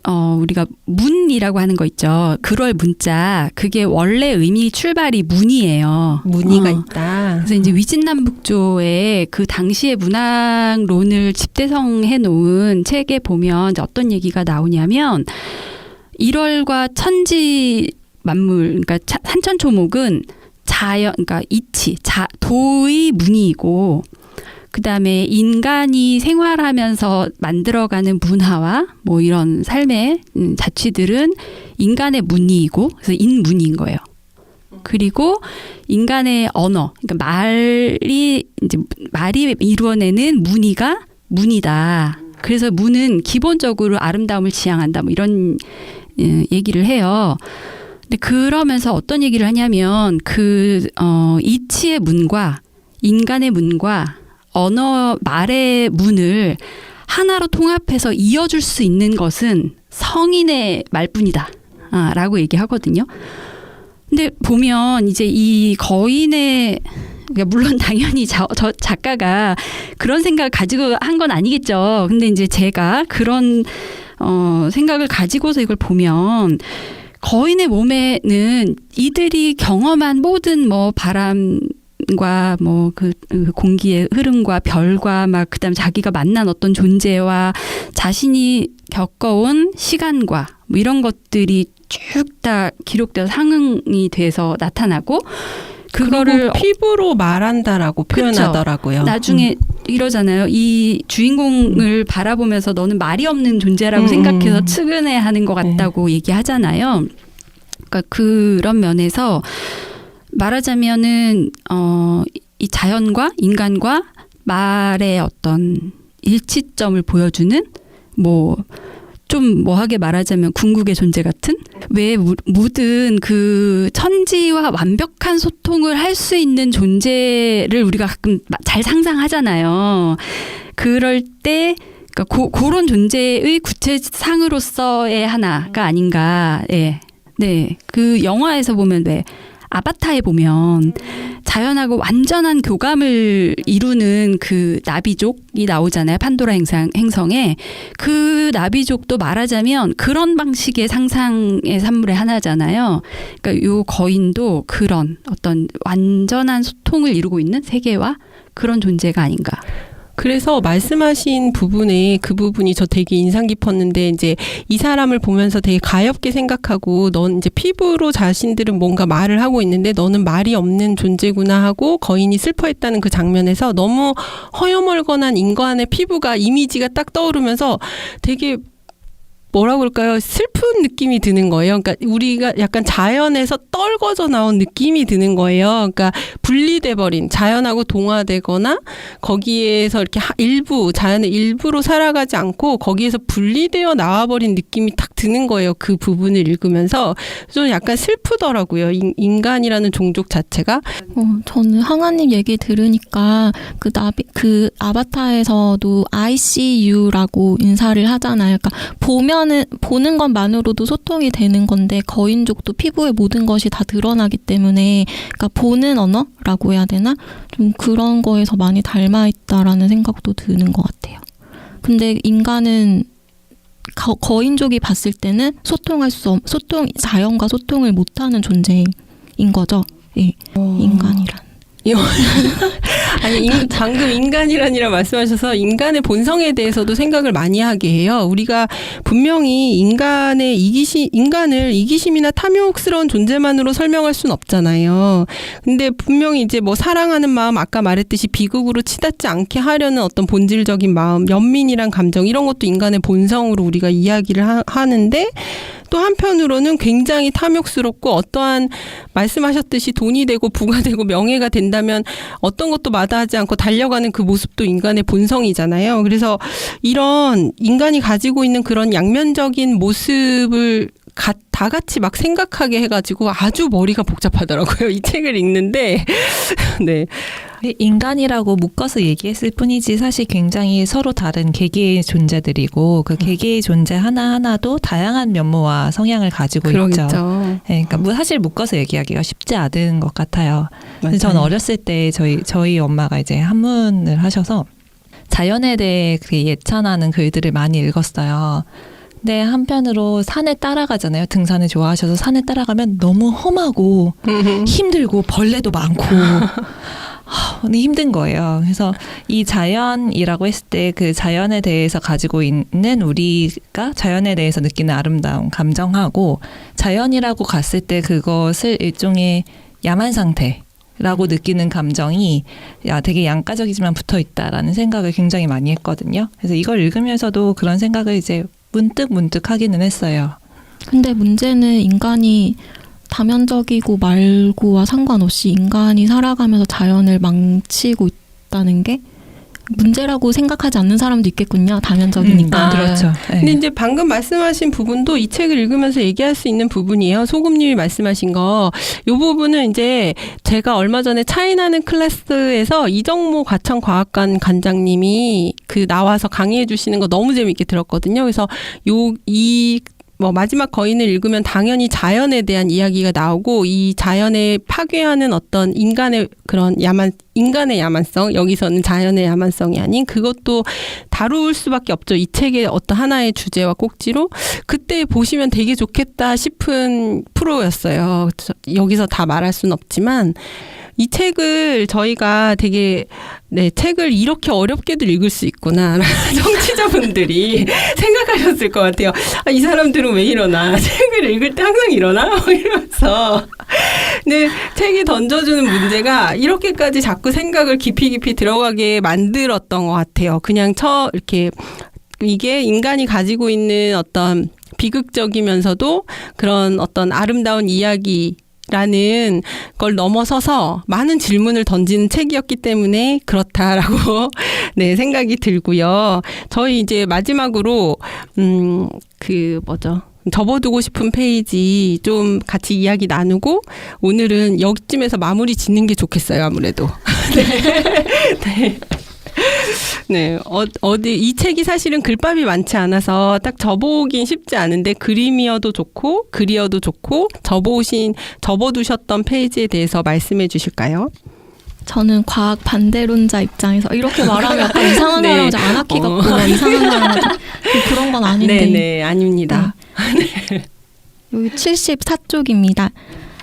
우리가 문이라고 하는 거 있죠. 그럴 문자, 그게 원래 의미 출발이 문이에요. 무늬가 있다. 그래서 이제 위진남북조의 그 당시의 문학론을 집대성해 놓은 책에 보면 이제 어떤 얘기가 나오냐면, 일월과 천지 만물, 그러니까 산천초목은 자연, 그러니까 이치, 도의 문이고, 그 다음에 인간이 생활하면서 만들어가는 문화와 뭐 이런 삶의 자취들은 인간의 문이고, 그래서 인문인 거예요. 그리고 인간의 언어, 그러니까 말이 이루어내는 문의가 문이다. 그래서 문은 기본적으로 아름다움을 지향한다. 뭐 이런 얘기를 해요. 근데 그러면서 어떤 얘기를 하냐면 이치의 문과 인간의 문과 언어 말의 문을 하나로 통합해서 이어줄 수 있는 것은 성인의 말뿐이다. 라고 얘기하거든요. 근데 보면 이제 이 거인의, 그러니까 물론 당연히 저 작가가 그런 생각을 가지고 한 건 아니겠죠. 근데 이제 제가 그런 생각을 가지고서 이걸 보면, 거인의 몸에는 이들이 경험한 모든 뭐 바람과 뭐 그 공기의 흐름과 별과 막 그다음 자기가 만난 어떤 존재와 자신이 겪어온 시간과 뭐 이런 것들이 쭉 다 기록되어 상응이 돼서 나타나고, 그거를 피부로 말한다라고 표현하더라고요. 나중에 이러잖아요. 이 주인공을 바라보면서 너는 말이 없는 존재라고 생각해서 측은해하는 것 같다고 얘기하잖아요. 그러니까 그런 면에서 말하자면은 이 자연과 인간과 말의 어떤 일치점을 보여주는, 뭐 좀 뭐하게 말하자면 궁극의 존재 같은, 왜 모든 그 천지와 완벽한 소통을 할 수 있는 존재를 우리가 가끔 잘 상상하잖아요. 그럴 때 그러니까 그런 존재의 구체상으로서의 하나가 아닌가. 네. 네. 그 영화에서 보면 왜 아바타에 보면 자연하고 완전한 교감을 이루는 그 나비족이 나오잖아요. 판도라 행성에. 그 나비족도 말하자면 그런 방식의 상상의 산물의 하나잖아요. 그러니까 요 거인도 그런 어떤 완전한 소통을 이루고 있는 세계와 그런 존재가 아닌가. 그래서 말씀하신 부분에 그 부분이 저 되게 인상 깊었는데, 이제 이 사람을 보면서 되게 가엽게 생각하고, 넌 이제 피부로 자신들은 뭔가 말을 하고 있는데 너는 말이 없는 존재구나 하고 거인이 슬퍼했다는 그 장면에서 너무 허여멀건한 인간의 피부가 이미지가 딱 떠오르면서 되게 뭐라 그럴까요? 슬픈 느낌이 드는 거예요. 그러니까 우리가 약간 자연에서 떨궈져 나온 느낌이 드는 거예요. 그러니까 분리돼 버린, 자연하고 동화되거나 거기에서 이렇게 자연의 일부로 살아가지 않고 거기에서 분리되어 나와버린 느낌이 딱 드는 거예요. 그 부분을 읽으면서 좀 약간 슬프더라고요. 인간이라는 종족 자체가. 저는 항아님 얘기 들으니까 그 아바타에서도 ICU라고 인사를 하잖아요. 그러니까 보는 것만으로도 소통이 되는 건데, 거인족도 피부에 모든 것이 다 드러나기 때문에, 그러니까 보는 언어라고 해야 되나? 좀 그런 거에서 많이 닮아 있다라는 생각도 드는 것 같아요. 근데 인간은 거인족이 봤을 때는 자연과 소통을 못하는 존재인 거죠. 예, 인간이란. 아니, 방금 인간이란이라 말씀하셔서 인간의 본성에 대해서도 생각을 많이 하게 해요. 우리가 분명히 인간을 이기심이나 탐욕스러운 존재만으로 설명할 수는 없잖아요. 근데 분명히 이제 뭐 사랑하는 마음, 아까 말했듯이 비극으로 치닫지 않게 하려는 어떤 본질적인 마음, 연민이란 감정, 이런 것도 인간의 본성으로 우리가 이야기를 하는데, 또 한편으로는 굉장히 탐욕스럽고, 어떠한 말씀하셨듯이 돈이 되고 부가 되고 명예가 된다면 어떤 것도 마다하지 않고 달려가는 그 모습도 인간의 본성이잖아요. 그래서 이런 인간이 가지고 있는 그런 양면적인 모습을 다 같이 막 생각하게 해가지고 아주 머리가 복잡하더라고요. 이 책을 읽는데. 네. 인간이라고 묶어서 얘기했을 뿐이지 사실 굉장히 서로 다른 개개의 존재들이고, 그 개개의 존재 하나하나도 다양한 면모와 성향을 가지고 있죠. 네, 그러니까 사실 묶어서 얘기하기가 쉽지 않은 것 같아요. 저는 어렸을 때 저희 엄마가 이제 한문을 하셔서 자연에 대해 예찬하는 글들을 많이 읽었어요. 근데 한편으로 산에 따라가잖아요. 등산을 좋아하셔서 산에 따라가면 너무 험하고 힘들고 벌레도 많고 근데 힘든 거예요. 그래서 이 자연이라고 했을 때 그 자연에 대해서 가지고 있는 우리가 자연에 대해서 느끼는 아름다운 감정하고 자연이라고 갔을 때 그것을 일종의 야만 상태라고 느끼는 감정이 되게 양가적이지만 붙어 있다라는 생각을 굉장히 많이 했거든요. 그래서 이걸 읽으면서도 그런 생각을 이제 문득 하기는 했어요. 근데 문제는 인간이 다면적이고 말고와 상관없이 인간이 살아가면서 자연을 망치고 있다는 게 문제라고 생각하지 않는 사람도 있겠군요. 다면적이니까. 그렇죠. 네. 근데 이제 방금 말씀하신 부분도 이 책을 읽으면서 얘기할 수 있는 부분이에요. 소금님이 말씀하신 거. 이 부분은 이제 제가 얼마 전에 차이나는 클래스에서 이정모 과천과학관 관장님이 나와서 강의해 주시는 거 너무 재밌게 들었거든요. 그래서 마지막 거인을 읽으면 당연히 자연에 대한 이야기가 나오고 이 자연에 파괴하는 어떤 인간의 야만성, 여기서는 자연의 야만성이 아닌 그것도 다룰 수밖에 없죠. 이 책의 어떤 하나의 주제와 꼭지로 그때 보시면 되게 좋겠다 싶은 프로였어요. 여기서 다 말할 수는 없지만 이 책을 저희가 되게 책을 이렇게 어렵게도 읽을 수 있구나 청취자분들이 생각하셨을 것 같아요. 이 사람들은 왜 이러나 책을 읽을 때 항상 이러나 이러면서 근데 책이 던져주는 문제가 이렇게까지 자꾸 생각을 깊이 들어가게 만들었던 것 같아요. 그냥 이렇게 이게 인간이 가지고 있는 어떤 비극적이면서도 그런 어떤 아름다운 이야기 라는 걸 넘어서서 많은 질문을 던지는 책이었기 때문에 그렇다라고 생각이 들고요. 저희 이제 마지막으로 접어두고 싶은 페이지 좀 같이 이야기 나누고 오늘은 여기쯤에서 마무리 짓는 게 좋겠어요. 아무래도. 네. 네, 이 책이 사실은 글밥이 많지 않아서 딱 접어오긴 쉽지 않은데 그림이어도 좋고 글이어도 좋고 접어두셨던 페이지에 대해서 말씀해 주실까요? 저는 과학 반대론자 입장에서 이렇게 말하면 약간 이상한 사람이죠. 아나키 같고 이상한 사람이죠. 그런 건 아닌데. 네, 아닙니다. 여기 74쪽입니다.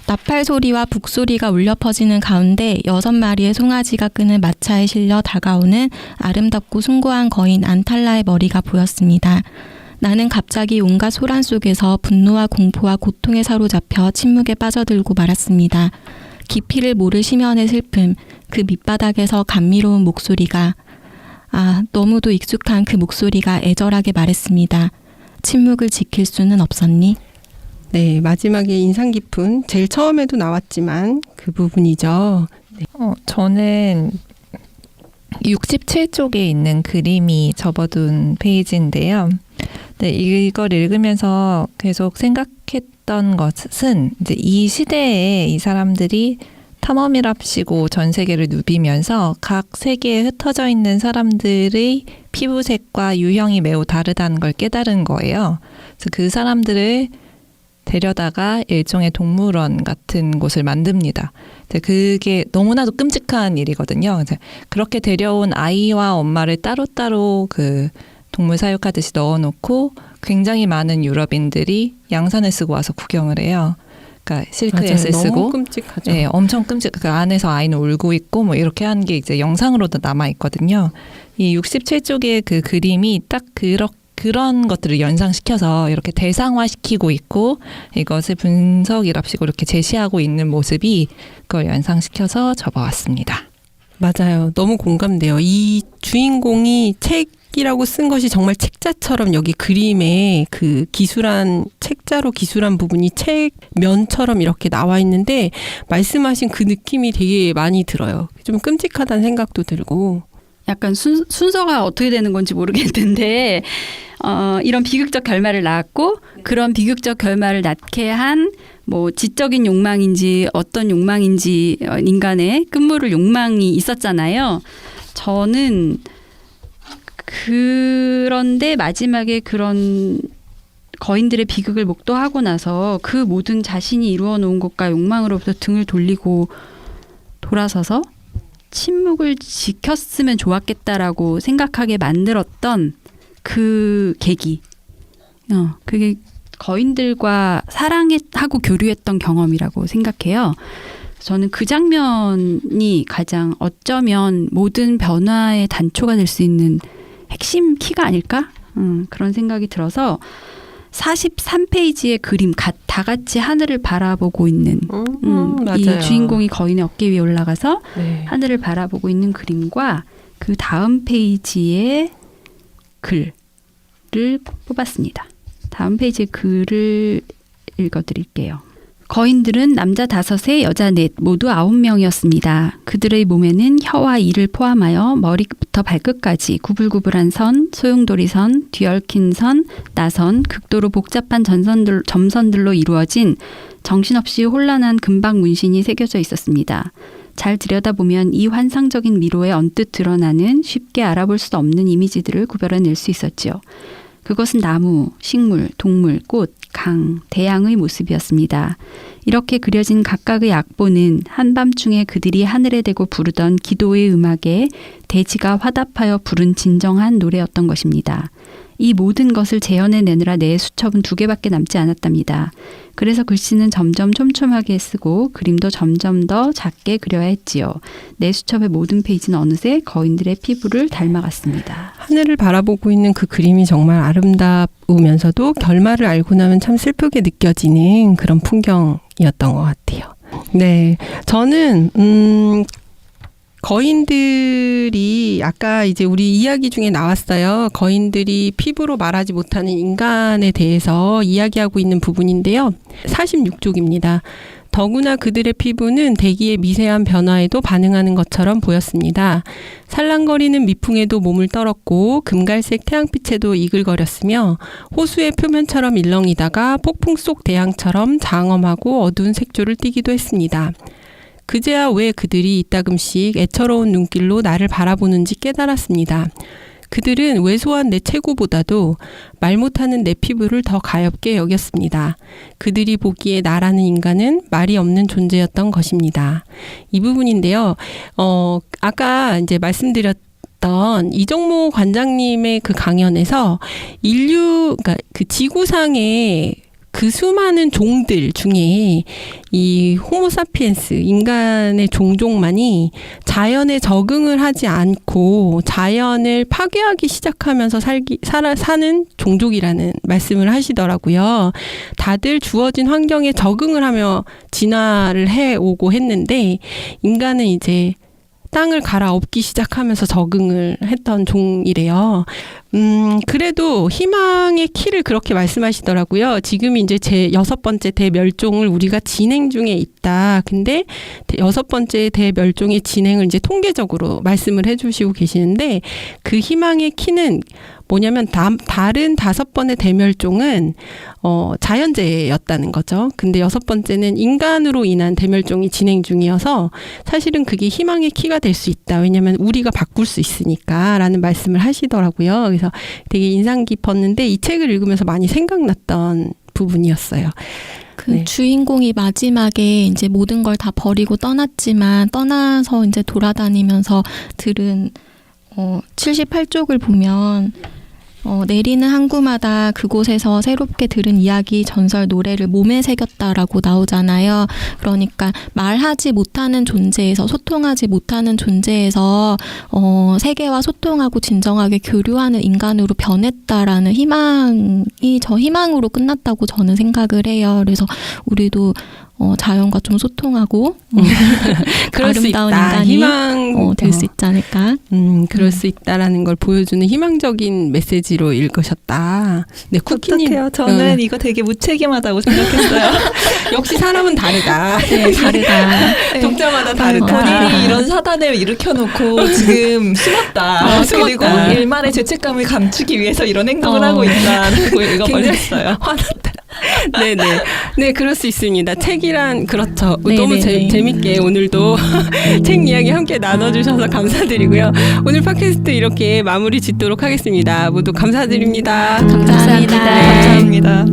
나팔 소리와 북소리가 울려 퍼지는 가운데 6마리의 송아지가 끄는 마차에 실려 다가오는 아름답고 숭고한 거인 안탈라의 머리가 보였습니다. 나는 갑자기 온갖 소란 속에서 분노와 공포와 고통에 사로잡혀 침묵에 빠져들고 말았습니다. 깊이를 모를 심연의 슬픔, 그 밑바닥에서 감미로운 목소리가 너무도 익숙한 그 목소리가 애절하게 말했습니다. 침묵을 지킬 수는 없었니? 네, 마지막에 인상 깊은 제일 처음에도 나왔지만 그 부분이죠. 네. 저는 67쪽에 있는 그림이 접어둔 페이지인데요. 네, 이걸 읽으면서 계속 생각했던 것은 이제 이 시대에 이 사람들이 탐험이랍시고 전 세계를 누비면서 각 세계에 흩어져 있는 사람들의 피부색과 유형이 매우 다르다는 걸 깨달은 거예요. 그래서 그 사람들을 데려다가 일종의 동물원 같은 곳을 만듭니다. 그게 너무나도 끔찍한 일이거든요. 그렇게 데려온 아이와 엄마를 따로따로 그 동물 사육하듯이 넣어놓고 굉장히 많은 유럽인들이 양산을 쓰고 와서 구경을 해요. 그러니까 실크엣을 쓰고 너무 끔찍하죠. 네, 엄청 끔찍. 그 안에서 아이는 울고 있고 뭐 이렇게 하는 게 이제 영상으로도 남아 있거든요. 이 67쪽의 그 그림이 딱 그런 것들을 연상시켜서 이렇게 대상화시키고 있고 이것을 분석이랍시고 이렇게 제시하고 있는 모습이 그걸 연상시켜서 접어왔습니다. 맞아요. 너무 공감돼요. 이 주인공이 책이라고 쓴 것이 정말 책자처럼 여기 그림에 그 책자로 기술한 부분이 책면처럼 이렇게 나와 있는데 말씀하신 그 느낌이 되게 많이 들어요. 좀 끔찍하다는 생각도 들고. 약간 순서가 어떻게 되는 건지 모르겠는데 이런 비극적 결말을 낳았고 그런 비극적 결말을 낳게 한 지적인 욕망인지 어떤 욕망인지 인간의 끝물을 욕망이 있었잖아요. 저는 그런데 마지막에 그런 거인들의 비극을 목도하고 나서 그 모든 자신이 이루어 놓은 것과 욕망으로부터 등을 돌리고 돌아서서 침묵을 지켰으면 좋았겠다라고 생각하게 만들었던 그 계기. 그게 거인들과 사랑하고 교류했던 경험이라고 생각해요. 저는 그 장면이 가장 어쩌면 모든 변화의 단초가 될 수 있는 핵심 키가 아닐까? 그런 생각이 들어서 43페이지의 그림 다 같이 하늘을 바라보고 있는 이 맞아요. 주인공이 거인의 어깨 위에 올라가서 네. 하늘을 바라보고 있는 그림과 그 다음 페이지의 글을 뽑았습니다. 다음 페이지의 글을 읽어드릴게요. 거인들은 남자 5에 여자 4, 모두 9명이었습니다. 그들의 몸에는 혀와 이를 포함하여 머리부터 발끝까지 구불구불한 선, 소용돌이선, 뒤얽힌 선, 나선, 극도로 복잡한 점선들로 이루어진 정신없이 혼란한 금박 문신이 새겨져 있었습니다. 잘 들여다보면 이 환상적인 미로에 언뜻 드러나는 쉽게 알아볼 수 없는 이미지들을 구별해낼 수 있었지요. 그것은 나무, 식물, 동물, 꽃, 강, 대양의 모습이었습니다. 이렇게 그려진 각각의 악보는 한밤중에 그들이 하늘에 대고 부르던 기도의 음악에 대지가 화답하여 부른 진정한 노래였던 것입니다. 이 모든 것을 재현해내느라 내 수첩은 2개밖에 남지 않았답니다. 그래서 글씨는 점점 촘촘하게 쓰고 그림도 점점 더 작게 그려야 했지요. 내 수첩의 모든 페이지는 어느새 거인들의 피부를 닮아갔습니다. 하늘을 바라보고 있는 그 그림이 정말 아름다우면서도 결말을 알고 나면 참 슬프게 느껴지는 그런 풍경이었던 것 같아요. 네, 저는 거인들이 아까 이제 우리 이야기 중에 나왔어요. 거인들이 피부로 말하지 못하는 인간에 대해서 이야기하고 있는 부분인데요. 46쪽입니다. 더구나 그들의 피부는 대기의 미세한 변화에도 반응하는 것처럼 보였습니다. 살랑거리는 미풍에도 몸을 떨었고 금갈색 태양빛에도 이글거렸으며 호수의 표면처럼 일렁이다가 폭풍 속 대양처럼 장엄하고 어두운 색조를 띠기도 했습니다. 그제야 왜 그들이 이따금씩 애처로운 눈길로 나를 바라보는지 깨달았습니다. 그들은 왜소한 내 체구보다도 말 못하는 내 피부를 더 가엽게 여겼습니다. 그들이 보기에 나라는 인간은 말이 없는 존재였던 것입니다. 이 부분인데요. 아까 이제 말씀드렸던 이정모 관장님의 그 강연에서 그러니까 그 지구상의 그 수많은 종들 중에 이 호모사피엔스, 인간의 종족만이 자연에 적응을 하지 않고 자연을 파괴하기 시작하면서 사는 종족이라는 말씀을 하시더라고요. 다들 주어진 환경에 적응을 하며 진화를 해오고 했는데 인간은 이제 땅을 갈아엎기 시작하면서 적응을 했던 종이래요. 그래도 희망의 키를 그렇게 말씀하시더라고요. 지금 이제 제 6번째 대멸종을 우리가 진행 중에 있다. 근데 6번째 대멸종의 진행을 이제 통계적으로 말씀을 해주시고 계시는데 그 희망의 키는 뭐냐면 다른 5번의 대멸종은 자연재해였다는 거죠. 근데 6번째는 인간으로 인한 대멸종이 진행 중이어서 사실은 그게 희망의 키가 될 수 있다. 왜냐하면 우리가 바꿀 수 있으니까 라는 말씀을 하시더라고요. 그래서 되게 인상 깊었는데 이 책을 읽으면서 많이 생각났던 부분이었어요. 그 주인공이 마지막에 이제 모든 걸 다 버리고 떠났지만 떠나서 이제 돌아다니면서 들은 78쪽을 보면 내리는 항구마다 그곳에서 새롭게 들은 이야기, 전설, 노래를 몸에 새겼다라고 나오잖아요. 그러니까 말하지 못하는 존재에서, 소통하지 못하는 존재에서 세계와 소통하고 진정하게 교류하는 인간으로 변했다라는 희망이 저 희망으로 끝났다고 저는 생각을 해요. 그래서 우리도 자연과 좀 소통하고 그럴 수 아름다운 있다. 인간이 될 수 있지 않을까? 그럴 수 있다라는 걸 보여주는 희망적인 메시지로 읽으셨다. 네, 쿠키님. 어떡해요. 저는 이거 되게 무책임하다고 생각했어요. 역시 사람은 다르다. 네, 다르다. 독자마다 다르다. 본인이 이런 사단을 일으켜놓고 지금 숨었다. 그리고 일만의 죄책감을 감추기 위해서 이런 행동을 하고 있다라고 읽어버렸어요. 화났다. 네네. 네, 그럴 수 있습니다. 책이란, 그렇죠. 네, 너무 네. 재밌게 오늘도 책 이야기 함께 나눠주셔서 감사드리고요. 오늘 팟캐스트 이렇게 마무리 짓도록 하겠습니다. 모두 감사드립니다. 감사합니다. 감사합니다.